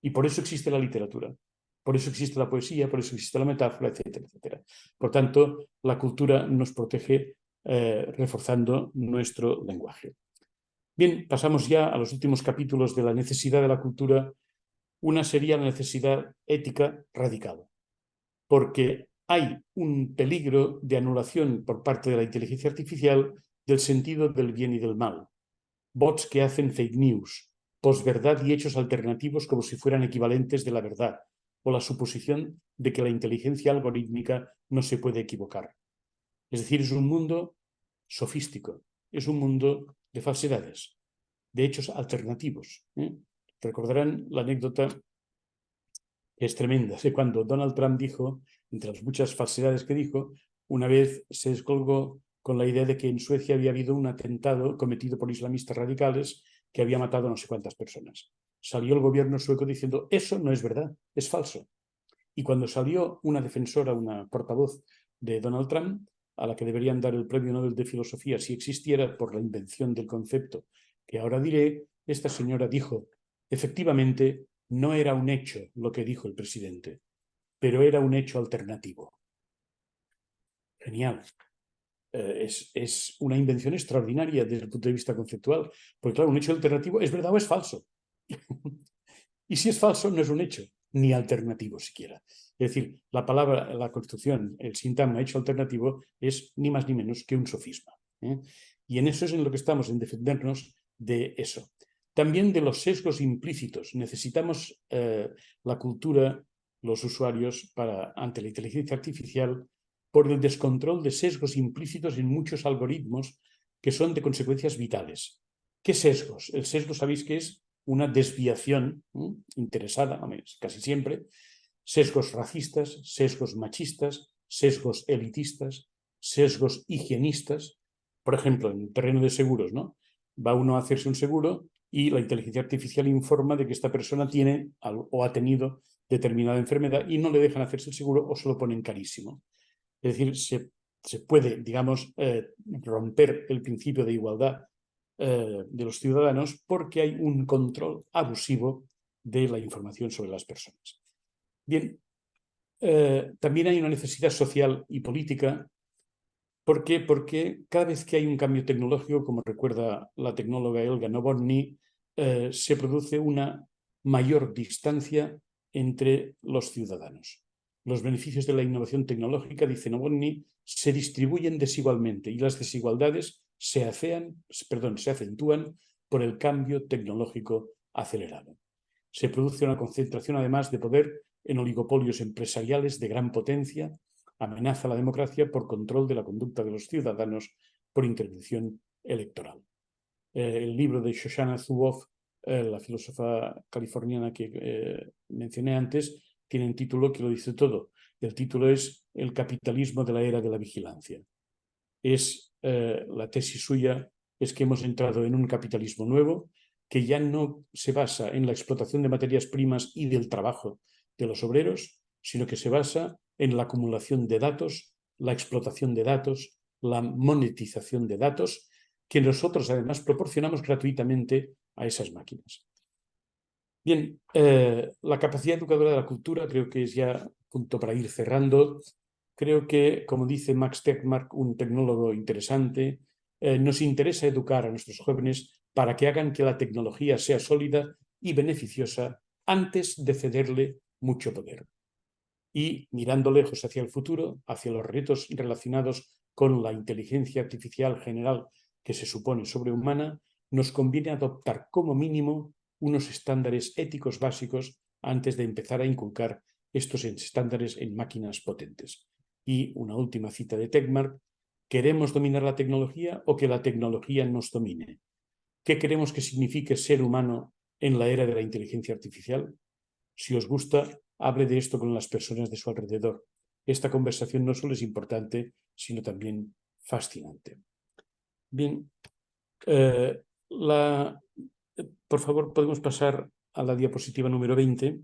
Y por eso existe la literatura, por eso existe la poesía, por eso existe la metáfora, etcétera, etcétera. Por tanto, la cultura nos protege reforzando nuestro lenguaje. Bien, pasamos ya a los últimos capítulos de la necesidad de la cultura. Una sería la necesidad ética radical, porque hay un peligro de anulación por parte de la inteligencia artificial del sentido del bien y del mal. Bots que hacen fake news, posverdad y hechos alternativos como si fueran equivalentes de la verdad, o la suposición de que la inteligencia algorítmica no se puede equivocar. Es decir, es un mundo sofístico, es un mundo de falsedades, de hechos alternativos. Recordarán la anécdota que es tremenda, de cuando Donald Trump dijo, entre las muchas falsedades que dijo, una vez se descolgó con la idea de que en Suecia había habido un atentado cometido por islamistas radicales que había matado a no sé cuántas personas. Salió el gobierno sueco diciendo, eso no es verdad, es falso. Y cuando salió una defensora, una portavoz de Donald Trump, a la que deberían dar el Premio Nobel de Filosofía si existiera por la invención del concepto que ahora diré, esta señora dijo, efectivamente, no era un hecho lo que dijo el presidente, pero era un hecho alternativo. Genial. Es una invención extraordinaria desde el punto de vista conceptual, porque claro, un hecho alternativo es verdad o es falso. Y si es falso, no es un hecho, ni alternativo siquiera. Es decir, la palabra, la construcción, el sintagma hecho alternativo es ni más ni menos que un sofisma. Y en eso es en lo que estamos, en defendernos de eso. También de los sesgos implícitos. Necesitamos la cultura, los usuarios, ante la inteligencia artificial, por el descontrol de sesgos implícitos en muchos algoritmos que son de consecuencias vitales. ¿Qué sesgos? El sesgo, sabéis que es una desviación interesada, casi siempre, sesgos racistas, sesgos machistas, sesgos elitistas, sesgos higienistas. Por ejemplo, en el terreno de seguros, ¿no? Va uno a hacerse un seguro y la inteligencia artificial informa de que esta persona tiene o ha tenido determinada enfermedad y no le dejan hacerse el seguro o se lo ponen carísimo. Es decir, se puede, digamos, romper el principio de igualdad de los ciudadanos porque hay un control abusivo de la información sobre las personas. Bien, también hay una necesidad social y política. ¿Por qué? Porque cada vez que hay un cambio tecnológico, como recuerda la tecnóloga Elga Novotny, se produce una mayor distancia entre los ciudadanos. Los beneficios de la innovación tecnológica, dice Novotny, se distribuyen desigualmente y las desigualdades se acentúan por el cambio tecnológico acelerado. Se produce una concentración, además, de poder en oligopolios empresariales de gran potencia, amenaza la democracia por control de la conducta de los ciudadanos por intervención electoral. El libro de Shoshana Zuboff, la filósofa californiana que mencioné antes, tiene un título que lo dice todo. El título es El capitalismo de la era de la vigilancia. La tesis suya es que hemos entrado en un capitalismo nuevo que ya no se basa en la explotación de materias primas y del trabajo de los obreros, sino que se basa en la acumulación de datos, la explotación de datos, la monetización de datos, que nosotros además proporcionamos gratuitamente a esas máquinas. Bien, la capacidad educadora de la cultura creo que es ya punto para ir cerrando. Creo que, como dice Max Tegmark, un tecnólogo interesante, nos interesa educar a nuestros jóvenes para que hagan que la tecnología sea sólida y beneficiosa antes de cederle mucho poder. Y mirando lejos hacia el futuro, hacia los retos relacionados con la inteligencia artificial general que se supone sobrehumana, nos conviene adoptar como mínimo unos estándares éticos básicos antes de empezar a inculcar estos estándares en máquinas potentes. Y una última cita de Tegmark: ¿queremos dominar la tecnología o que la tecnología nos domine? ¿Qué queremos que signifique ser humano en la era de la inteligencia artificial? Si os gusta, hable de esto con las personas de su alrededor. Esta conversación no solo es importante, sino también fascinante. Bien, por favor, podemos pasar a la diapositiva número 20.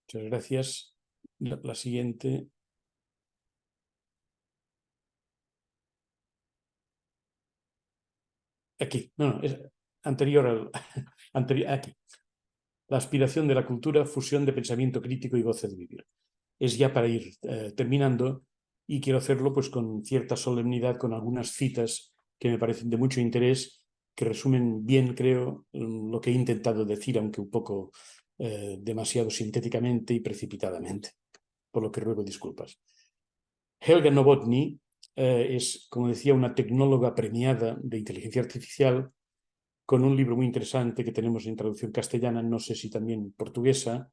Muchas gracias. La siguiente. Aquí, no, es anterior al... aquí. La aspiración de la cultura, fusión de pensamiento crítico y goce de vivir. Es ya para ir terminando, y quiero hacerlo pues con cierta solemnidad, con algunas citas que me parecen de mucho interés, que resumen bien, creo, lo que he intentado decir, aunque un poco demasiado sintéticamente y precipitadamente, por lo que ruego disculpas. Helga Novotny es, como decía, una tecnóloga premiada de inteligencia artificial, con un libro muy interesante que tenemos en traducción castellana, no sé si también portuguesa,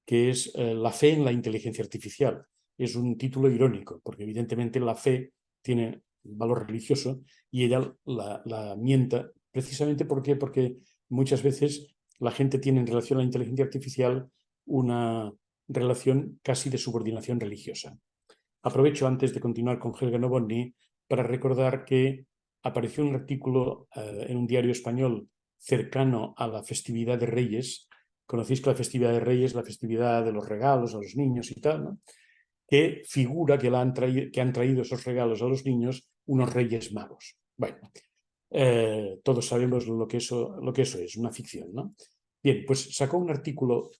que es La fe en la inteligencia artificial. Es un título irónico, porque evidentemente la fe tiene valor religioso y ella la mienta precisamente porque muchas veces la gente tiene en relación a la inteligencia artificial una relación casi de subordinación religiosa. Aprovecho antes de continuar con Helga Novotny para recordar que apareció un artículo en un diario español cercano a la festividad de Reyes. Conocéis que la festividad de Reyes, la festividad de los regalos a los niños y tal, ¿no? Que figura que han traído esos regalos a los niños unos Reyes Magos. Bueno, todos sabemos lo que eso es, una ficción, ¿no? Bien, pues sacó un artículo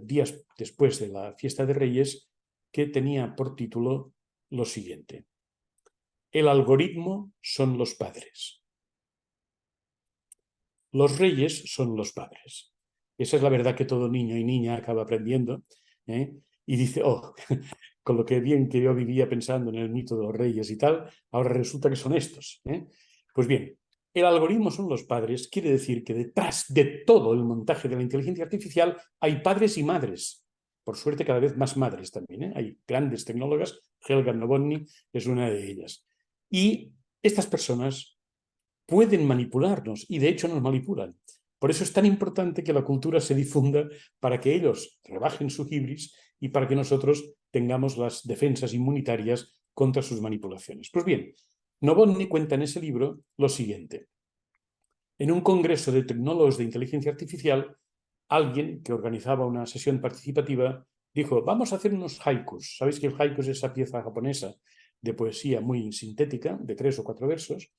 días después de la fiesta de Reyes que tenía por título lo siguiente: el algoritmo son los padres. Los reyes son los padres. Esa es la verdad que todo niño y niña acaba aprendiendo, ¿eh? Y dice, oh, con lo que bien que yo vivía pensando en el mito de los reyes y tal, ahora resulta que son estos, ¿eh? Pues bien, el algoritmo son los padres quiere decir que detrás de todo el montaje de la inteligencia artificial hay padres y madres. Por suerte, cada vez más madres también, ¿eh? Hay grandes tecnólogas, Helga Novotny es una de ellas. Y estas personas pueden manipularnos y de hecho nos manipulan. Por eso es tan importante que la cultura se difunda, para que ellos rebajen su hibris y para que nosotros tengamos las defensas inmunitarias contra sus manipulaciones. Pues bien, Novotny cuenta en ese libro lo siguiente. En un congreso de tecnólogos de inteligencia artificial, alguien que organizaba una sesión participativa dijo, vamos a hacer unos haikus. ¿Sabéis que el haiku es esa pieza japonesa de poesía muy sintética, de 3 o 4 versos?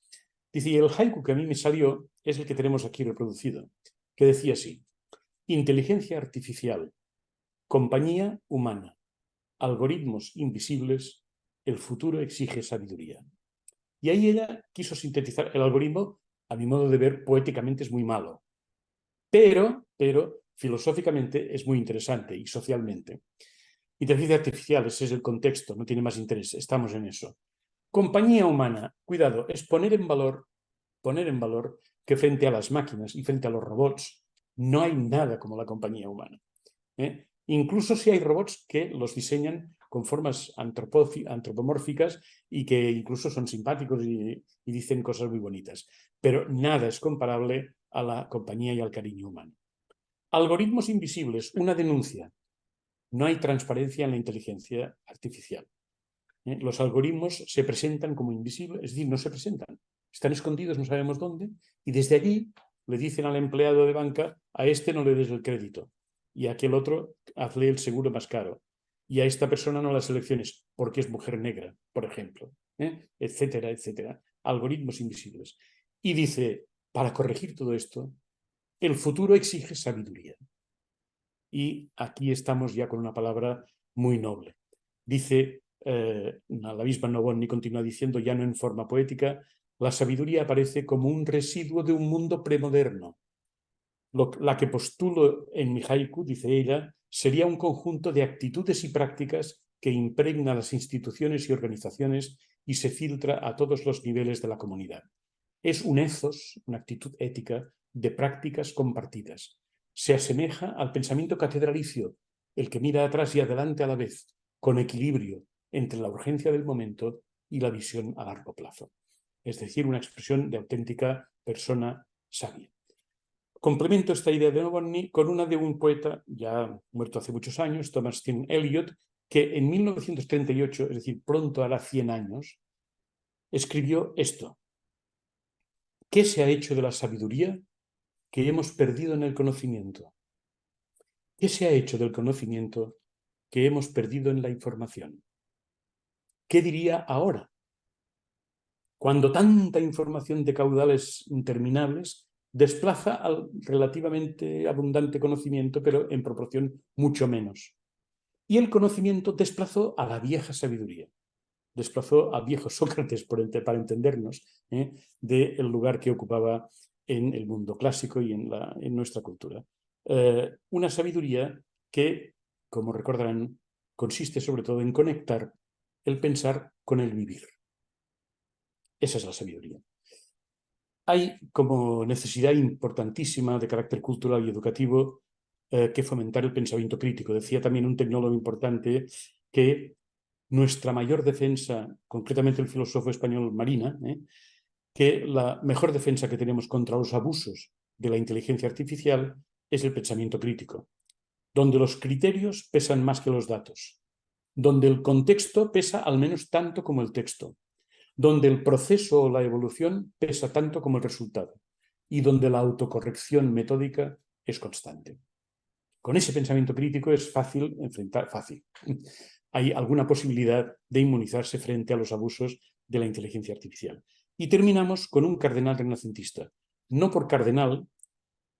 Dice, y el haiku que a mí me salió es el que tenemos aquí reproducido, que decía así: inteligencia artificial, compañía humana, algoritmos invisibles, el futuro exige sabiduría. Y ahí ella quiso sintetizar el algoritmo. A mi modo de ver, poéticamente es muy malo, pero filosóficamente es muy interesante, y socialmente. Inteligencia artificial, ese es el contexto, no tiene más interés, estamos en eso. Compañía humana, cuidado, es poner en valor que frente a las máquinas y frente a los robots no hay nada como la compañía humana, ¿eh? Incluso si hay robots que los diseñan con formas antropomórficas y que incluso son simpáticos y dicen cosas muy bonitas, pero nada es comparable a la compañía y al cariño humano. Algoritmos invisibles, una denuncia. No hay transparencia en la inteligencia artificial. Los algoritmos se presentan como invisibles, es decir, no se presentan. Están escondidos, no sabemos dónde, y desde allí le dicen al empleado de banca, a este no le des el crédito, y a aquel otro hazle el seguro más caro, y a esta persona no la selecciones porque es mujer negra, por ejemplo, etcétera, etcétera. Algoritmos invisibles. Y dice, para corregir todo esto, el futuro exige sabiduría. Y aquí estamos ya con una palabra muy noble. Dice, la misma Novotny continúa diciendo, ya no en forma poética, la sabiduría aparece como un residuo de un mundo premoderno. La que postulo en mi haiku, dice ella, sería un conjunto de actitudes y prácticas que impregna las instituciones y organizaciones y se filtra a todos los niveles de la comunidad. Es un ethos, una actitud ética de prácticas compartidas. Se asemeja al pensamiento catedralicio, el que mira atrás y adelante a la vez, con equilibrio entre la urgencia del momento y la visión a largo plazo. Es decir, una expresión de auténtica persona sabia. Complemento esta idea de Novotny con una de un poeta ya muerto hace muchos años, Thomas Stearns Eliot, que en 1938, es decir, pronto hará 100 años, escribió esto: ¿qué se ha hecho de la sabiduría que hemos perdido en el conocimiento? ¿Qué se ha hecho del conocimiento que hemos perdido en la información? ¿Qué diría ahora, cuando tanta información de caudales interminables desplaza al relativamente abundante conocimiento, pero en proporción mucho menos? Y el conocimiento desplazó a la vieja sabiduría, desplazó a viejo Sócrates, para entendernos, del lugar que ocupaba en el mundo clásico y en nuestra cultura. Una sabiduría que, como recordarán, consiste sobre todo en conectar el pensar con el vivir. Esa es la sabiduría. Hay como necesidad importantísima de carácter cultural y educativo que fomentar el pensamiento crítico. Decía también un tecnólogo importante que nuestra mayor defensa, concretamente el filósofo español Marina, que la mejor defensa que tenemos contra los abusos de la inteligencia artificial es el pensamiento crítico, donde los criterios pesan más que los datos, donde el contexto pesa al menos tanto como el texto, donde el proceso o la evolución pesa tanto como el resultado y donde la autocorrección metódica es constante. Con ese pensamiento crítico es fácil enfrentar, hay alguna posibilidad de inmunizarse frente a los abusos de la inteligencia artificial. Y terminamos con un cardenal renacentista, no por cardenal,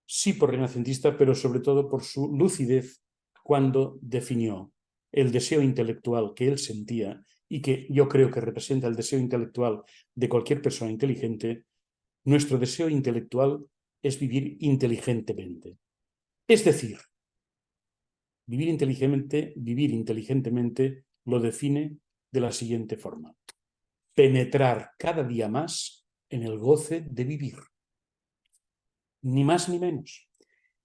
sí por renacentista, pero sobre todo por su lucidez cuando definió el deseo intelectual que él sentía y que yo creo que representa el deseo intelectual de cualquier persona inteligente. Nuestro deseo intelectual es vivir inteligentemente. Es decir, vivir inteligentemente lo define de la siguiente forma: penetrar cada día más en el goce de vivir. Ni más ni menos.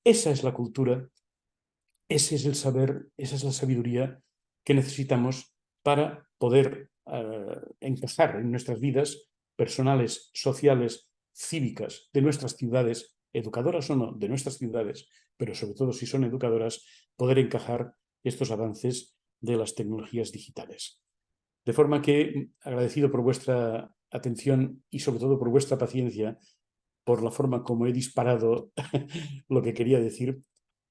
Esa es la cultura, ese es el saber, esa es la sabiduría que necesitamos para poder encajar en nuestras vidas personales, sociales, cívicas, de nuestras ciudades, educadoras o no, de nuestras ciudades, pero sobre todo si son educadoras, poder encajar estos avances de las tecnologías digitales. De forma que, agradecido por vuestra atención y sobre todo por vuestra paciencia, por la forma como he disparado lo que quería decir,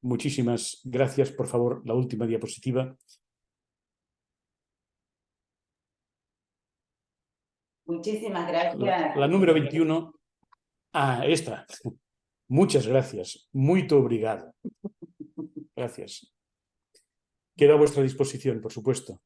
muchísimas gracias. Por favor, la última diapositiva. Muchísimas gracias. La número 21. Esta. Muchas gracias. Muito obrigado. Gracias. Quedo a vuestra disposición, por supuesto.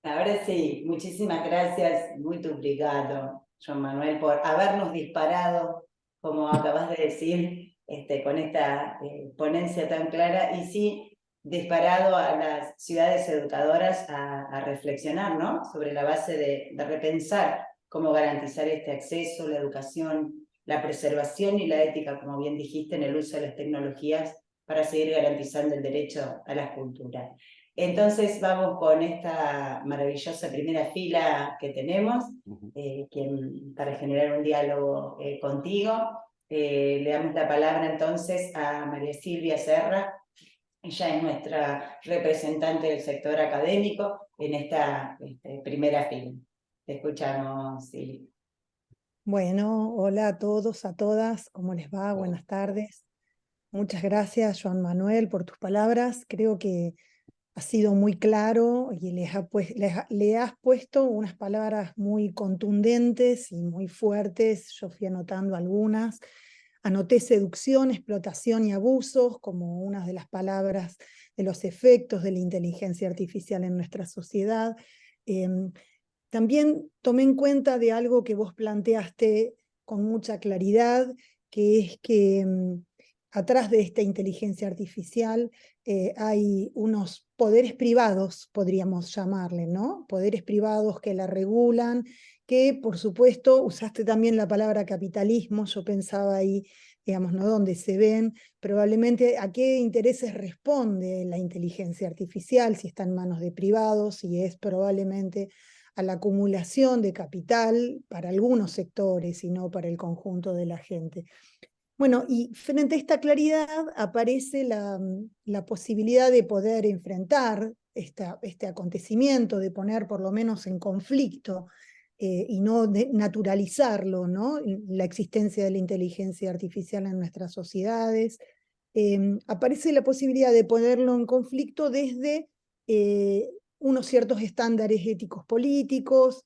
Ahora sí, muchísimas gracias, muy obrigado, Joan Manuel, por habernos disparado, como acabas de decir, con esta ponencia tan clara, y sí, disparado a las ciudades educadoras a reflexionar, ¿no? Sobre la base de repensar cómo garantizar este acceso, la educación, la preservación y la ética, como bien dijiste, en el uso de las tecnologías para seguir garantizando el derecho a la cultura. Entonces vamos con esta maravillosa primera fila que tenemos, para generar un diálogo contigo. Le damos la palabra entonces a María Silvia Serra. Ella es nuestra representante del sector académico en esta primera fila. Te escuchamos, Silvia. Bueno, hola a todos, a todas, ¿cómo les va? Buenas tardes. Muchas gracias, Joan Manuel, por tus palabras. Creo que has sido muy claro y le has puesto unas palabras muy contundentes y muy fuertes. Yo fui anotando algunas. Anoté seducción, explotación y abusos como unas de las palabras de los efectos de la inteligencia artificial en nuestra sociedad. También tomé en cuenta de algo que vos planteaste con mucha claridad, que es que atrás de esta inteligencia artificial hay unos poderes privados, podríamos llamarle, ¿no? Poderes privados que la regulan, que por supuesto, usaste también la palabra capitalismo, yo pensaba ahí, digamos, ¿no? Donde se ven probablemente a qué intereses responde la inteligencia artificial, si está en manos de privados, si es probablemente a la acumulación de capital para algunos sectores y no para el conjunto de la gente. Bueno, y frente a esta claridad aparece la posibilidad de poder enfrentar este acontecimiento, de poner por lo menos en conflicto y no de naturalizarlo, ¿no? La existencia de la inteligencia artificial en nuestras sociedades. Aparece la posibilidad de ponerlo en conflicto desde unos ciertos estándares éticos políticos,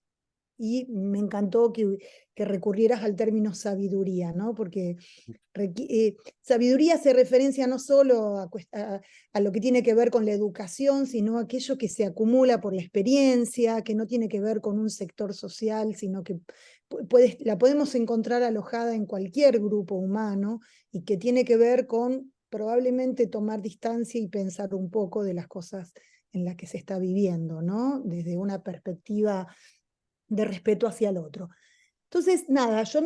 y me encantó que recurrieras al término sabiduría, ¿no? Porque sabiduría hace referencia no solo a lo que tiene que ver con la educación, sino a aquello que se acumula por la experiencia, que no tiene que ver con un sector social, sino que la podemos encontrar alojada en cualquier grupo humano y que tiene que ver con probablemente tomar distancia y pensar un poco de las cosas en las que se está viviendo, ¿no? Desde una perspectiva de respeto hacia el otro. Entonces, nada, yo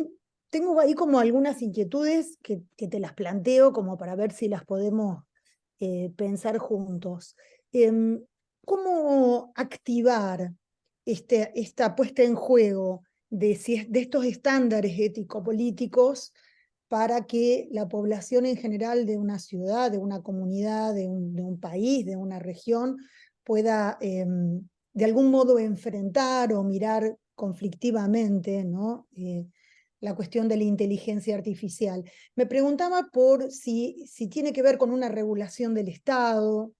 tengo ahí como algunas inquietudes que te las planteo como para ver si las podemos pensar juntos. ¿Cómo activar esta puesta en juego de estos estándares ético-políticos para que la población en general de una ciudad, de una comunidad, de un país, de una región, pueda de algún modo enfrentar o mirar conflictivamente, ¿no? La cuestión de la inteligencia artificial? Me preguntaba por si tiene que ver con una regulación del Estado,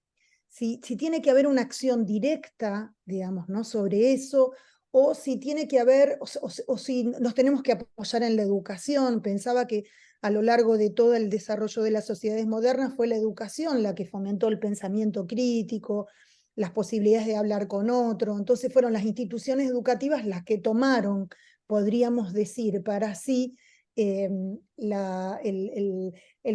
si tiene que haber una acción directa, digamos, ¿no? Sobre eso, o si tiene que haber, o si nos tenemos que apoyar en la educación. Pensaba que a lo largo de todo el desarrollo de las sociedades modernas fue la educación la que fomentó el pensamiento crítico, las posibilidades de hablar con otro. Entonces fueron las instituciones educativas las que tomaron, podríamos decir, para sí el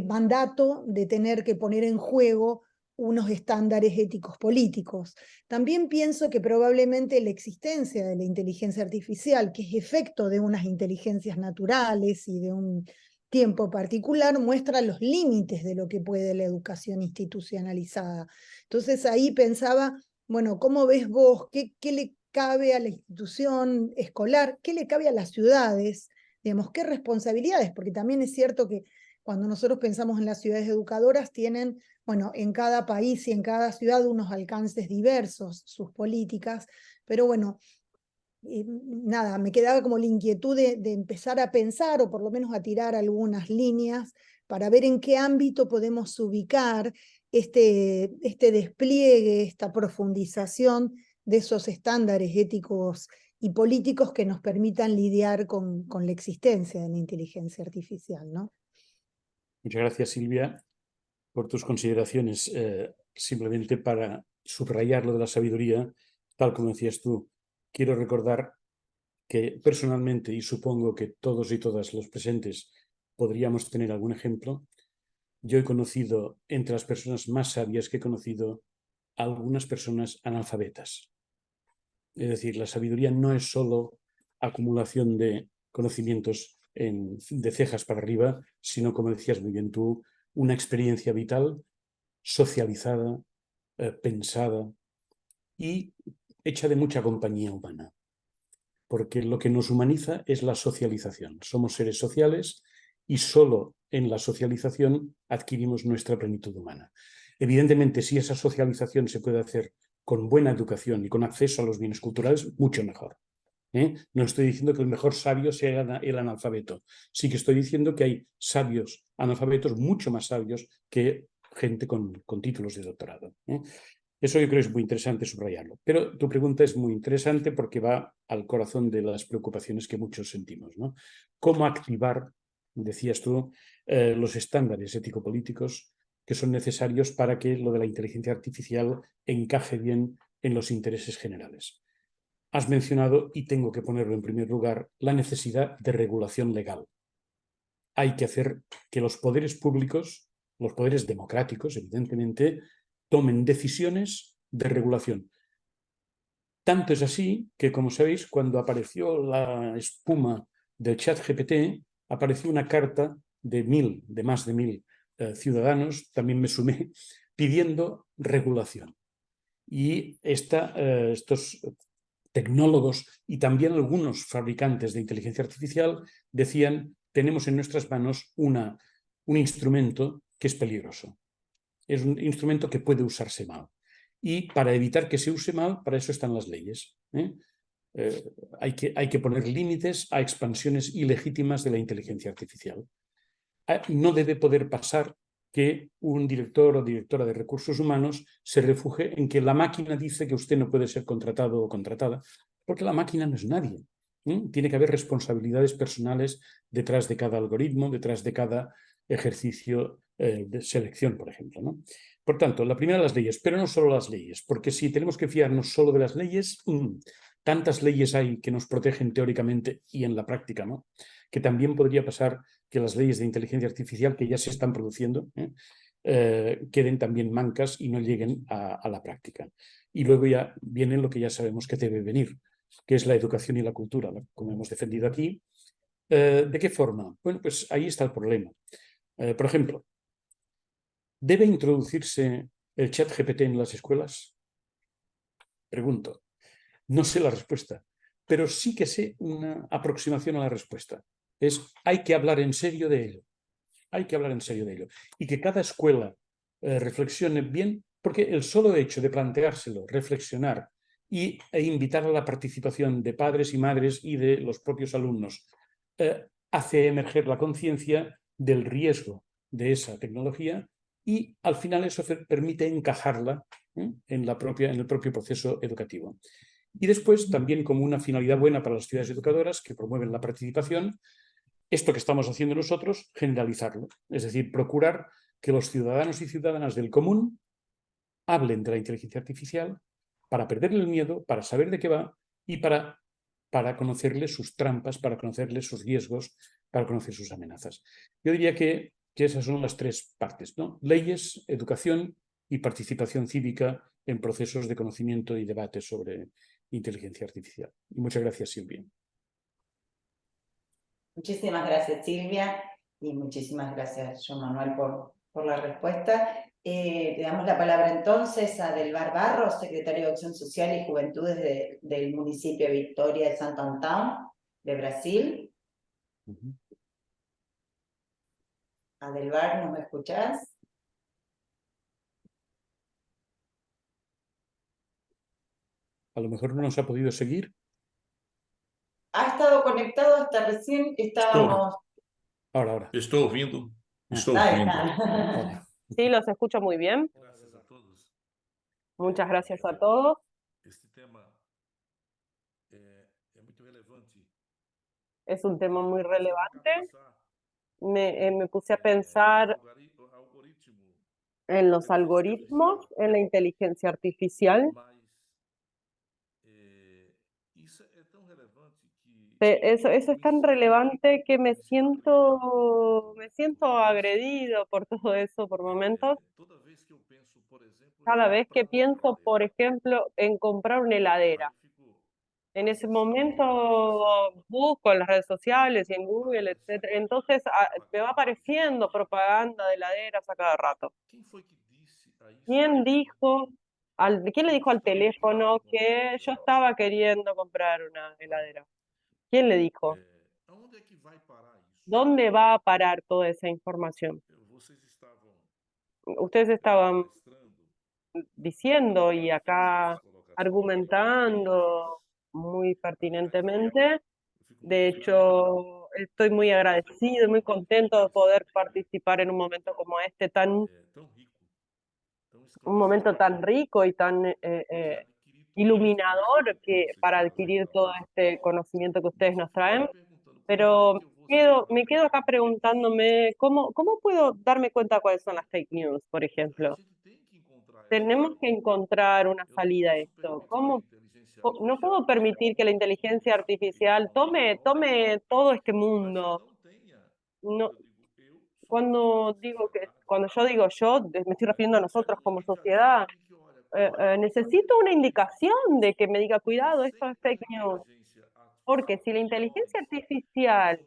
mandato de tener que poner en juego unos estándares éticos políticos. También pienso que probablemente la existencia de la inteligencia artificial, que es efecto de unas inteligencias naturales y de un tiempo particular, muestra los límites de lo que puede la educación institucionalizada. Entonces ahí pensaba, bueno, ¿cómo ves vos? ¿Qué le cabe a la institución escolar? ¿Qué le cabe a las ciudades? Digamos, ¿qué responsabilidades? Porque también es cierto que cuando nosotros pensamos en las ciudades educadoras, tienen, bueno, en cada país y en cada ciudad unos alcances diversos, sus políticas, pero bueno, nada, me quedaba como la inquietud de empezar a pensar o por lo menos a tirar algunas líneas para ver en qué ámbito podemos ubicar este despliegue, esta profundización de esos estándares éticos y políticos que nos permitan lidiar con la existencia de la inteligencia artificial, ¿no? Muchas gracias, Silvia, por tus consideraciones. Simplemente para subrayar lo de la sabiduría, tal como decías tú, quiero recordar que personalmente, y supongo que todos y todas los presentes podríamos tener algún ejemplo, yo he conocido, entre las personas más sabias que he conocido, a algunas personas analfabetas. Es decir, la sabiduría no es solo acumulación de conocimientos de cejas para arriba, sino, como decías muy bien tú, una experiencia vital, socializada, pensada y hecha de mucha compañía humana. Porque lo que nos humaniza es la socialización. Somos seres sociales y solo en la socialización adquirimos nuestra plenitud humana. Evidentemente, si esa socialización se puede hacer con buena educación y con acceso a los bienes culturales, mucho mejor. No estoy diciendo que el mejor sabio sea el analfabeto. Sí que estoy diciendo que hay sabios analfabetos mucho más sabios que gente con títulos de doctorado. Eso yo creo que es muy interesante subrayarlo. Pero tu pregunta es muy interesante porque va al corazón de las preocupaciones que muchos sentimos, ¿no? ¿Cómo activar, decías tú, los estándares ético-políticos que son necesarios para que lo de la inteligencia artificial encaje bien en los intereses generales? Has mencionado, y tengo que ponerlo en primer lugar, la necesidad de regulación legal. Hay que hacer que los poderes públicos los poderes democráticos, evidentemente, tomen decisiones de regulación. Tanto es así que, como sabéis, cuando apareció la espuma del ChatGPT, apareció una carta de más de 1000 ciudadanos, también me sumé, pidiendo regulación. Y estos tecnólogos y también algunos fabricantes de inteligencia artificial decían: tenemos en nuestras manos un instrumento que es peligroso. Es un instrumento que puede usarse mal. Y para evitar que se use mal, para eso están las leyes. Hay que poner límites a expansiones ilegítimas de la inteligencia artificial. No debe poder pasar que un director o directora de recursos humanos se refugie en que la máquina dice que usted no puede ser contratado o contratada, porque la máquina no es nadie. Tiene que haber responsabilidades personales detrás de cada algoritmo, detrás de cada ejercicio de selección, por ejemplo, ¿no? Por tanto, la primera, las leyes, pero no solo las leyes, porque si tenemos que fiarnos solo de las leyes, tantas leyes hay que nos protegen teóricamente y en la práctica, ¿no? Que también podría pasar que las leyes de inteligencia artificial que ya se están produciendo queden también mancas y no lleguen a la práctica. Y luego ya viene lo que ya sabemos que debe venir, que es la educación y la cultura, como hemos defendido aquí. ¿De qué forma? Bueno, pues ahí está el problema. Por ejemplo, ¿debe introducirse el ChatGPT en las escuelas? Pregunto. No sé la respuesta, pero sí que sé una aproximación a la respuesta. Hay que hablar en serio de ello. Hay que hablar en serio de ello. Y que cada escuela reflexione bien, porque el solo hecho de planteárselo, reflexionar e invitar a la participación de padres y madres y de los propios alumnos hace emerger la conciencia del riesgo de esa tecnología y al final eso permite encajarla en el propio proceso educativo. Y después, también como una finalidad buena para las ciudades educadoras que promueven la participación, esto que estamos haciendo nosotros, generalizarlo. Es decir, procurar que los ciudadanos y ciudadanas del común hablen de la inteligencia artificial para perderle el miedo, para saber de qué va y para conocerle sus trampas, para conocerle sus riesgos, para conocer sus amenazas. Yo diría que esas son las tres partes, ¿no? Leyes, educación y participación cívica en procesos de conocimiento y debate sobre inteligencia artificial. Y muchas gracias, Silvia. Muchísimas gracias, Silvia, y muchísimas gracias, Joan Manuel, por la respuesta. Le damos la palabra entonces a Delvar Barros, secretario de Acción Social y Juventudes del municipio de Victoria de Santo Antão, de Brasil. Adelvar, ¿nos me escuchás? A lo mejor no nos ha podido seguir. Ha estado conectado hasta recién, estábamos... Ahora. Estou ouvindo. Estou Ahí ouvindo. está. Sí, los escucho muy bien. Gracias a todos. Muchas gracias a todos. Este tema é muito relevante. Es un tema muy relevante. Pensar Me puse a pensar algoritmo, en los algoritmos, en la inteligencia artificial. mas isso é tão relevante que Eso es tan relevante que me siento agredido por todo eso por momentos. toda vez que eu penso, por exemplo, Cada vez que comprar uma pienso, por geladeira, ejemplo, en comprar una heladera. aí eu fico En ese momento busco en las redes sociales y en Google, etc. Entonces me va apareciendo propaganda de heladeras a cada rato. quem foi que disse a isso? ¿Quién le dijo al teléfono que yo estaba queriendo comprar una heladera? ¿Quién le dijo? Aonde é que vai parar isso? ¿Dónde va a parar toda esa información? Vocês estavam Ustedes estaban mostrando diciendo y acá argumentando muy pertinentemente. De hecho, estoy muy agradecido y muy contento de poder participar en un momento como este, tão rico, tão un momento tan rico y tan iluminador para adquirir todo este conocimiento que ustedes nos traen. Pero me quedo acá preguntándome cómo puedo darme cuenta cuáles son las fake news, por ejemplo. Tenemos que encontrar una salida a esto. No puedo permitir que la inteligencia artificial tome todo este mundo. No, cuando yo digo yo, me estoy refiriendo a nosotros como sociedad, necesito una indicación de que me diga, cuidado, esto es fake news. Porque si la inteligencia artificial,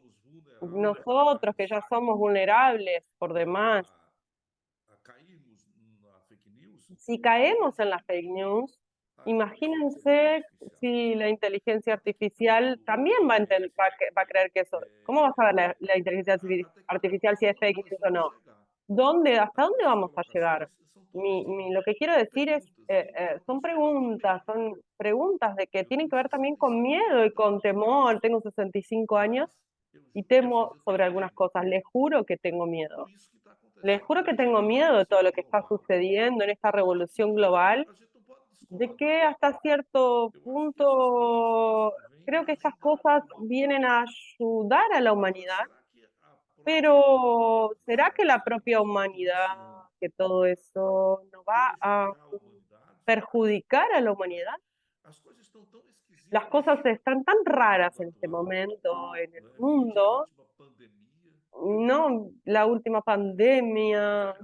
nosotros que ya somos vulnerables por demás, si caemos en las fake news, imagínense si la inteligencia artificial también va a creer que eso. ¿Cómo va a saber la inteligencia artificial si es fake news o no? ¿Hasta dónde vamos a llegar? Lo que quiero decir es, son preguntas de que tienen que ver también con miedo y con temor. Tengo 65 años y temo sobre algunas cosas. Les juro que tengo miedo. Les juro que tengo miedo de todo lo que está sucediendo en esta revolución global, de que hasta cierto punto creo que estas cosas vienen a ayudar a la humanidad, pero ¿será que la propia humanidad, que todo eso no va a perjudicar a la humanidad? Las cosas están tan raras en este momento en el mundo, no la última pandemia,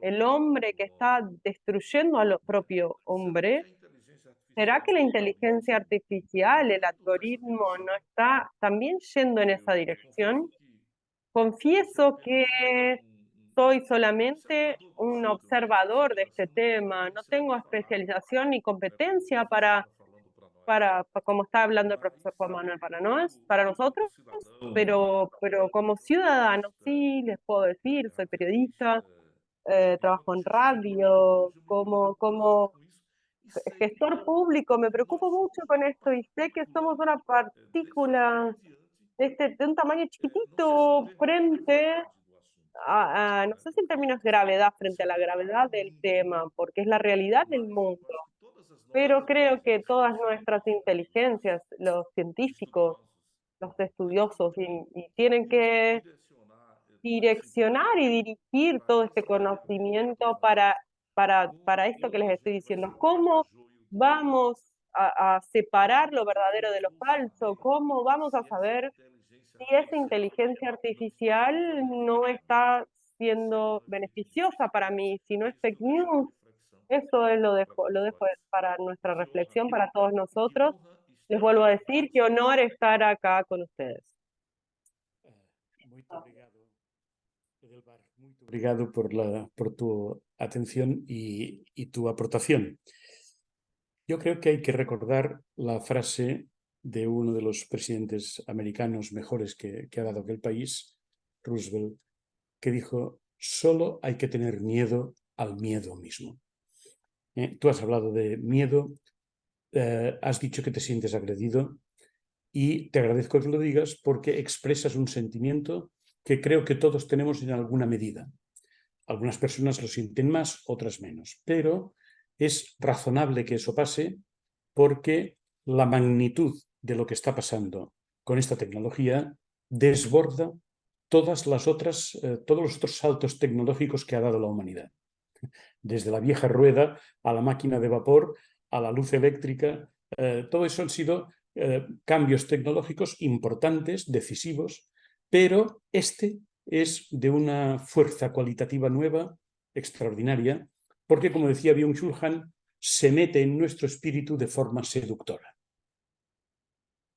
el hombre que está destruyendo a lo propio hombre. ¿Será que la inteligencia artificial, el algoritmo, no está también yendo en esa dirección? Confieso que soy solamente un observador de este tema, no tengo especialización ni competencia como está hablando el profesor Juan Manuel, para nosotros, pero como ciudadano sí les puedo decir, soy periodista, trabajo en radio, como gestor público, me preocupo mucho con esto y sé que somos una partícula de un tamaño chiquitito frente no sé si en términos de gravedad, frente a la gravedad del tema, porque es la realidad del mundo, pero creo que todas nuestras inteligencias, los científicos, los estudiosos, y tienen que direccionar y dirigir todo este conocimiento para esto que les estoy diciendo. ¿Cómo vamos a separar lo verdadero de lo falso? ¿Cómo vamos a saber si esa inteligencia artificial no está siendo beneficiosa para mí, si no es fake news? Eso es lo dejo para nuestra reflexión, para todos nosotros. Les vuelvo a decir, qué honor estar acá con ustedes. Muy obrigado, Edelbar. Muy obrigado por tu atención y tu aportación. Yo creo que hay que recordar la frase de uno de los presidentes americanos mejores que ha dado aquel país, Roosevelt, que dijo: solo hay que tener miedo al miedo mismo. Tú has hablado de miedo, has dicho que te sientes agredido y te agradezco que lo digas porque expresas un sentimiento que creo que todos tenemos en alguna medida. Algunas personas lo sienten más, otras menos, pero es razonable que eso pase porque la magnitud de lo que está pasando con esta tecnología desborda todos los otros saltos tecnológicos que ha dado la humanidad. Desde la vieja rueda a la máquina de vapor, a la luz eléctrica, todo eso han sido cambios tecnológicos importantes, decisivos, pero este es de una fuerza cualitativa nueva, extraordinaria, porque, como decía Byung-Chul Han, se mete en nuestro espíritu de forma seductora.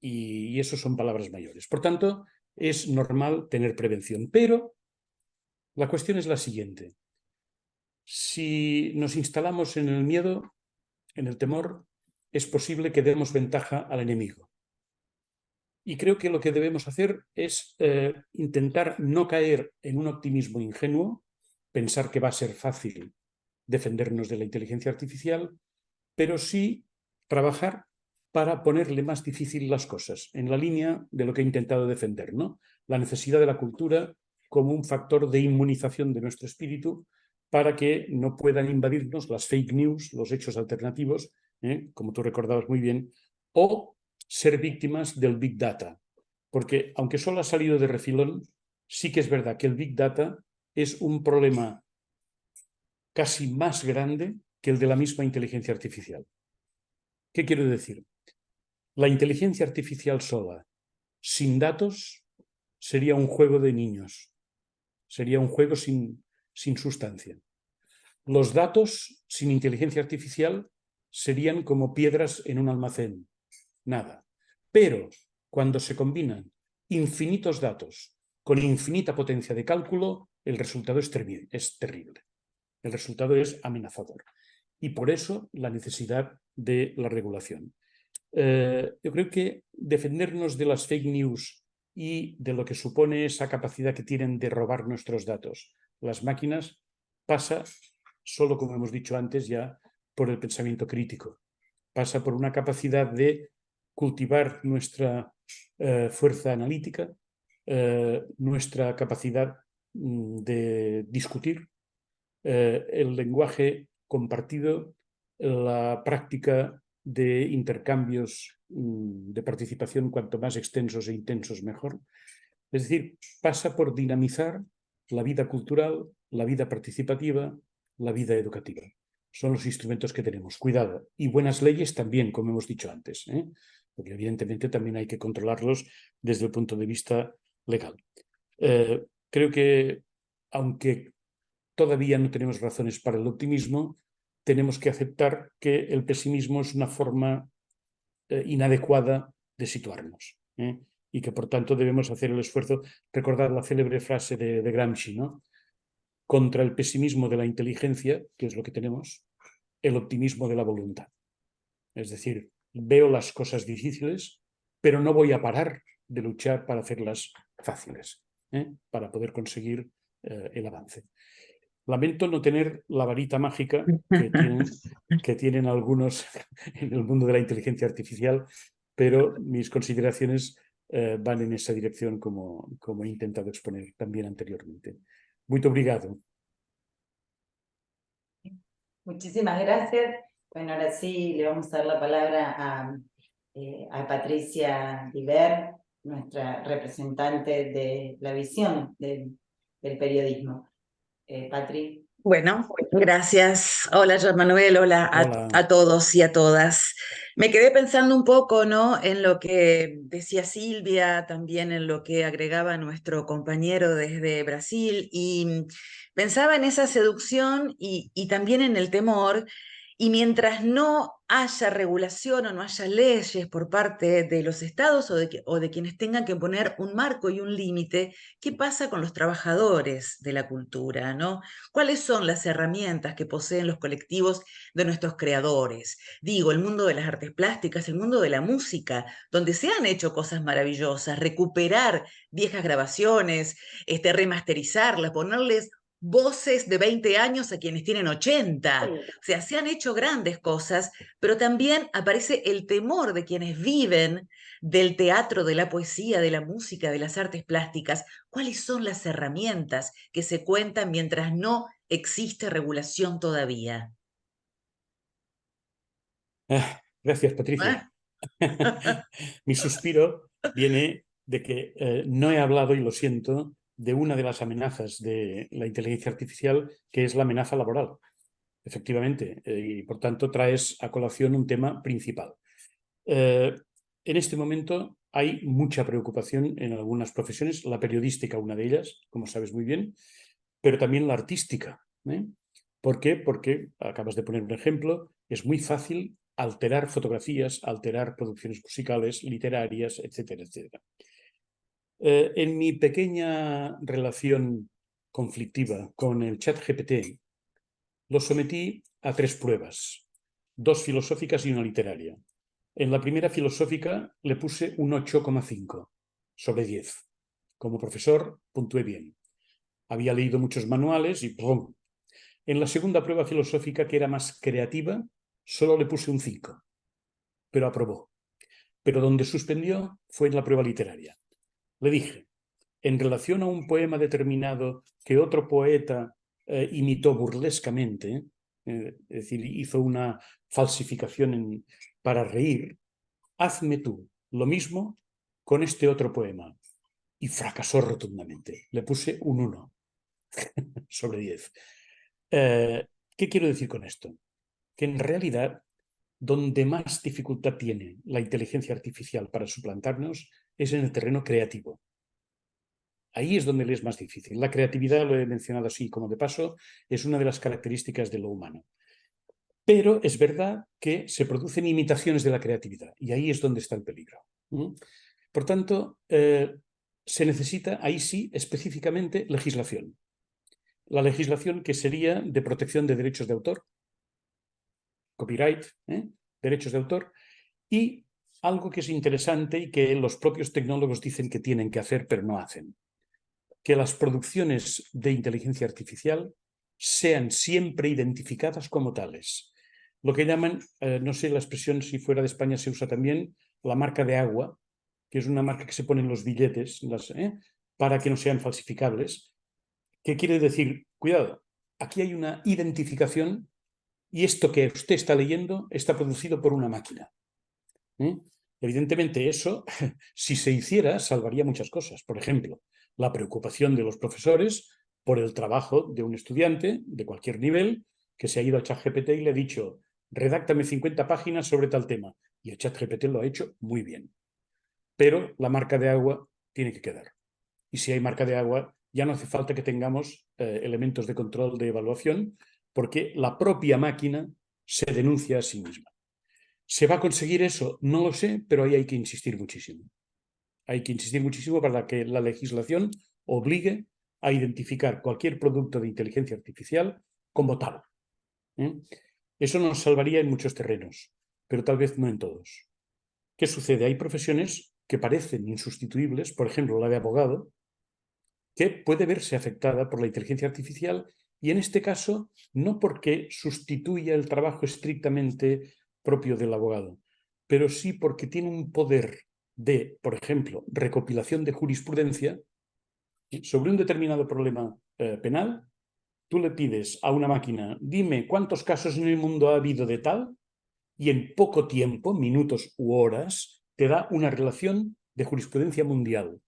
Y eso son palabras mayores. Por tanto, es normal tener prevención. Pero la cuestión es la siguiente. Si nos instalamos en el miedo, en el temor, es posible que demos ventaja al enemigo. Y creo que lo que debemos hacer es intentar no caer en un optimismo ingenuo, pensar que va a ser fácil defendernos de la inteligencia artificial, pero sí trabajar para ponerle más difícil las cosas, en la línea de lo que he intentado defender, ¿no? La necesidad de la cultura como un factor de inmunización de nuestro espíritu para que no puedan invadirnos las fake news, los hechos alternativos, como tú recordabas muy bien, o ser víctimas del Big Data. Porque aunque solo ha salido de refilón, sí que es verdad que el Big Data es un problema casi más grande que el de la misma inteligencia artificial. ¿Qué quiero decir? La inteligencia artificial sola, sin datos, sería un juego de niños. sería un juego sin sustancia. Los datos sin inteligencia artificial serían como piedras en un almacén, nada. Pero cuando se combinan infinitos datos con infinita potencia de cálculo, el resultado es terrible. El resultado es amenazador. Y por eso la necesidad de la regulación. Yo creo que defendernos de las fake news y de lo que supone esa capacidad que tienen de robar nuestros datos las máquinas pasa solo, como hemos dicho antes, ya por el pensamiento crítico. Pasa por una capacidad de cultivar nuestra fuerza analítica, nuestra capacidad de discutir, el lenguaje compartido, la práctica de intercambios de participación cuanto más extensos e intensos mejor. Es decir, pasa por dinamizar la vida cultural, la vida participativa, la vida educativa. Son los instrumentos que tenemos. Cuidado. Y buenas leyes también, como hemos dicho antes, porque evidentemente también hay que controlarlos desde el punto de vista legal. Creo que, aunque todavía no tenemos razones para el optimismo, tenemos que aceptar que el pesimismo es una forma inadecuada de situarnos, y que por tanto debemos hacer el esfuerzo. Recordar la célebre frase de Gramsci, ¿no? Contra el pesimismo de la inteligencia, que es lo que tenemos, el optimismo de la voluntad. Es decir, veo las cosas difíciles, pero no voy a parar de luchar para hacerlas fáciles, para poder conseguir el avance. Lamento no tener la varita mágica que tienen algunos en el mundo de la inteligencia artificial, pero mis consideraciones van en esa dirección, como he intentado exponer también anteriormente. Muito obrigado. Muchísimas gracias. Bueno, ahora sí le vamos a dar la palabra a Patricia Diver, nuestra representante de la visión del periodismo. Patri. Bueno, gracias. Hola, Joan Manuel. Hola a todos y a todas. Me quedé pensando un poco, ¿no?, en lo que decía Silvia, también en lo que agregaba nuestro compañero desde Brasil, y pensaba en esa seducción y también en el temor. Y mientras no haya regulación o no haya leyes por parte de los estados o de quienes tengan que poner un marco y un límite, ¿qué pasa con los trabajadores de la cultura, ¿no? ¿Cuáles son las herramientas que poseen los colectivos de nuestros creadores? Digo, el mundo de las artes plásticas, el mundo de la música, donde se han hecho cosas maravillosas, recuperar viejas grabaciones, remasterizarlas, ponerles voces de 20 años a quienes tienen 80. O sea, se han hecho grandes cosas, pero también aparece el temor de quienes viven del teatro, de la poesía, de la música, de las artes plásticas. ¿Cuáles son las herramientas que se cuentan mientras no existe regulación todavía? Gracias, Patricia. Mi suspiro viene de que no he hablado, y lo siento, de una de las amenazas de la inteligencia artificial, que es la amenaza laboral. Efectivamente, y por tanto traes a colación un tema principal. En este momento hay mucha preocupación en algunas profesiones, la periodística una de ellas, como sabes muy bien, pero también la artística. ¿Por qué? Porque, acabas de poner un ejemplo, es muy fácil alterar fotografías, alterar producciones musicales, literarias, etcétera, etcétera. En mi pequeña relación conflictiva con el ChatGPT, lo sometí a 3 pruebas, 2 filosóficas y una literaria. En la primera filosófica le puse un 8,5 sobre 10. Como profesor, puntué bien. Había leído muchos manuales y ¡pum! En la segunda prueba filosófica, que era más creativa, solo le puse un 5, pero aprobó. Pero donde suspendió fue en la prueba literaria. Le dije, en relación a un poema determinado que otro poeta imitó burlescamente, es decir, hizo una falsificación para reír, hazme tú lo mismo con este otro poema. Y fracasó rotundamente. Le puse un 1 sobre 10. ¿Qué quiero decir con esto? Que en realidad, donde más dificultad tiene la inteligencia artificial para suplantarnos es en el terreno creativo. Ahí es donde le es más difícil. La creatividad, lo he mencionado así como de paso, es una de las características de lo humano. Pero es verdad que se producen imitaciones de la creatividad y ahí es donde está el peligro. Por tanto, se necesita, ahí sí, específicamente legislación. La legislación que sería de protección de derechos de autor, copyright, derechos de autor, y algo que es interesante y que los propios tecnólogos dicen que tienen que hacer, pero no hacen. Que las producciones de inteligencia artificial sean siempre identificadas como tales. Lo que llaman, no sé la expresión si fuera de España se usa también, la marca de agua, que es una marca que se pone en los billetes para que no sean falsificables. ¿Qué quiere decir? Cuidado, aquí hay una identificación y esto que usted está leyendo está producido por una máquina. Evidentemente eso, si se hiciera, salvaría muchas cosas. Por ejemplo, la preocupación de los profesores por el trabajo de un estudiante de cualquier nivel que se ha ido a ChatGPT y le ha dicho, redáctame 50 páginas sobre tal tema. Y el ChatGPT lo ha hecho muy bien. Pero la marca de agua tiene que quedar. Y si hay marca de agua, ya no hace falta que tengamos elementos de control de evaluación, porque la propia máquina se denuncia a sí misma. ¿Se va a conseguir eso? No lo sé, pero ahí hay que insistir muchísimo. Hay que insistir muchísimo para que la legislación obligue a identificar cualquier producto de inteligencia artificial como tal. Eso nos salvaría en muchos terrenos, pero tal vez no en todos. ¿Qué sucede? Hay profesiones que parecen insustituibles, por ejemplo, la de abogado, que puede verse afectada por la inteligencia artificial y en este caso no porque sustituya el trabajo estrictamente propio del abogado, pero sí porque tiene un poder de, por ejemplo, recopilación de jurisprudencia sobre un determinado problema penal. Tú le pides a una máquina, dime cuántos casos en el mundo ha habido de tal, y en poco tiempo, minutos u horas, te da una relación de jurisprudencia mundial.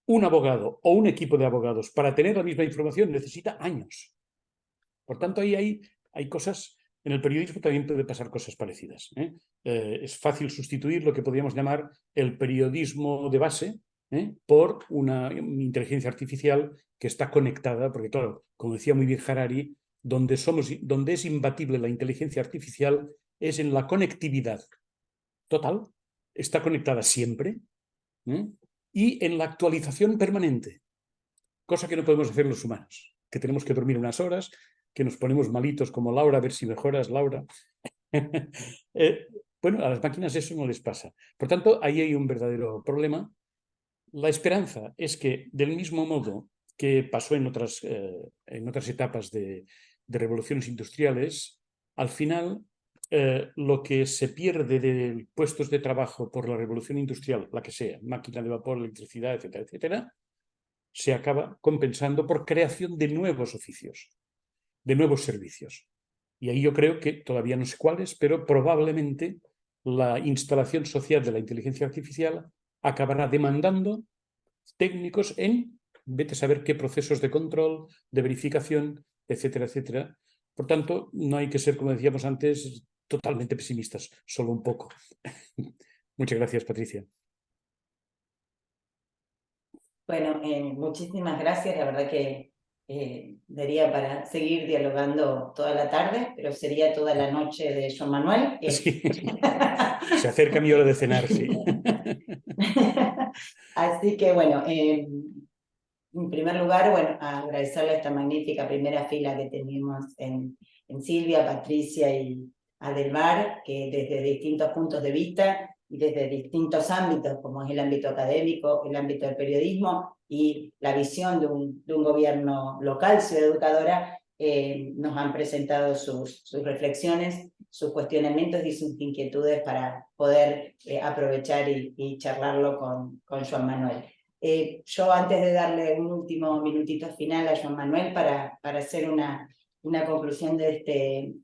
Un abogado o un equipo de abogados para tener la misma información necesita años. Por tanto, ahí hay cosas, en el periodismo también puede pasar cosas parecidas. Es fácil sustituir lo que podríamos llamar el periodismo de base por una inteligencia artificial que está conectada, porque claro, como decía muy bien Harari, donde es imbatible la inteligencia artificial es en la conectividad total, está conectada siempre, y en la actualización permanente, cosa que no podemos hacer los humanos, que tenemos que dormir unas horas, que nos ponemos malitos como Laura, a ver si mejoras, Laura. Bueno, a las máquinas eso no les pasa. Por tanto, ahí hay un verdadero problema. La esperanza es que, del mismo modo que pasó en otras etapas de revoluciones industriales, al final lo que se pierde de puestos de trabajo por la revolución industrial, la que sea, máquina de vapor, electricidad, etcétera, etcétera, se acaba compensando por creación de nuevos oficios, de nuevos servicios. Y ahí yo creo que, todavía no sé cuáles, pero probablemente la instalación social de la inteligencia artificial acabará demandando técnicos en, vete a saber qué procesos de control, de verificación, etcétera, etcétera. Por tanto, no hay que ser, como decíamos antes, totalmente pesimistas, solo un poco. Muchas gracias, Patricia. Bueno, muchísimas gracias. La verdad que daría para seguir dialogando toda la tarde, pero sería toda la noche de Joan Manuel. Sí. Se acerca mi hora de cenar, sí. Así que bueno, en primer lugar, bueno, agradecerle a esta magnífica primera fila que tenemos en Silvia, Patricia y Adelmar, que desde distintos puntos de vista y desde distintos ámbitos, como es el ámbito académico, el ámbito del periodismo y la visión de un gobierno local, Ciudad Educadora, nos han presentado sus reflexiones, sus cuestionamientos y sus inquietudes para poder aprovechar y charlarlo con Joan Manuel. Yo antes de darle un último minutito final a Joan Manuel para hacer una conclusión de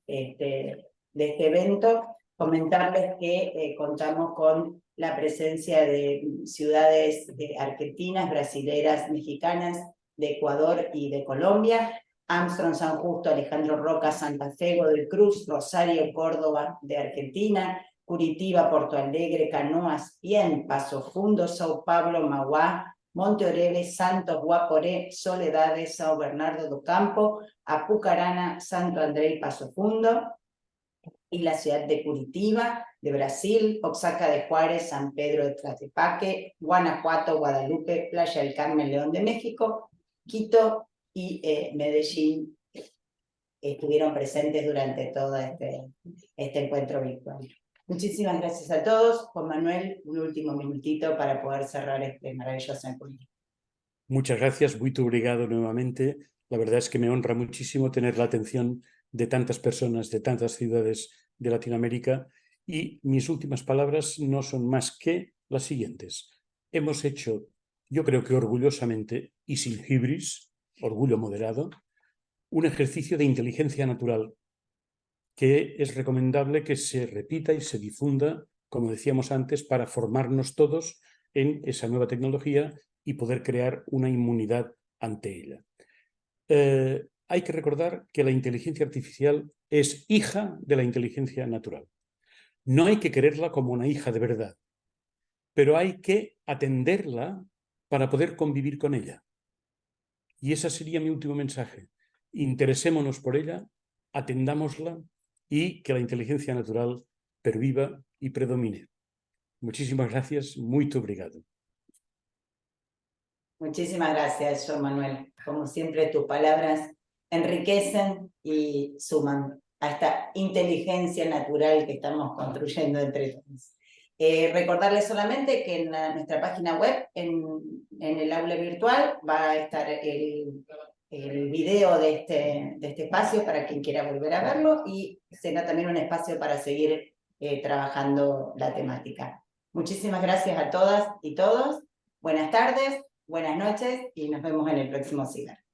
este evento, comentarles que contamos con la presencia de ciudades argentinas, brasileras, mexicanas, de Ecuador y de Colombia, Armstrong, San Justo, Alejandro Roca, Santa Fe, Godoy Cruz, Rosario, Córdoba de Argentina, Curitiba, Porto Alegre, Canoas, Pien, Paso Fundo, Sao Paulo, Mauá, Monte Oreve, Santos, Guaporé, Soledade, São Bernardo do Campo, Apucarana, Santo André y Paso Fundo, y la ciudad de Curitiba, de Brasil, Oaxaca de Juárez, San Pedro de Tlaquepaque, Guanajuato, Guadalupe, Playa del Carmen, León de México, Quito y Medellín estuvieron presentes durante todo este encuentro virtual. Muchísimas gracias a todos. Juan Manuel, un último minutito para poder cerrar este maravilloso encuentro. Muchas gracias, muito obrigado nuevamente. La verdad es que me honra muchísimo tener la atención de tantas personas, de tantas ciudades de Latinoamérica, y mis últimas palabras no son más que las siguientes. Hemos hecho, yo creo que orgullosamente y sin hibris, orgullo moderado, un ejercicio de inteligencia natural que es recomendable que se repita y se difunda, como decíamos antes, para formarnos todos en esa nueva tecnología y poder crear una inmunidad ante ella. Hay que recordar que la inteligencia artificial es hija de la inteligencia natural. No hay que quererla como una hija de verdad, pero hay que atenderla para poder convivir con ella. Y ese sería mi último mensaje. Interesémonos por ella, atendámosla y que la inteligencia natural perviva y predomine. Muchísimas gracias, muito obrigado. Muchísimas gracias, Joan Manuel. Como siempre, tus palabras enriquecen y suman a esta inteligencia natural que estamos construyendo entre todos. Recordarles solamente que en nuestra página web, en el aula virtual, va a estar el video de este espacio para quien quiera volver a verlo, y será también un espacio para seguir trabajando la temática. Muchísimas gracias a todas y todos. Buenas tardes, buenas noches y nos vemos en el próximo CIBER.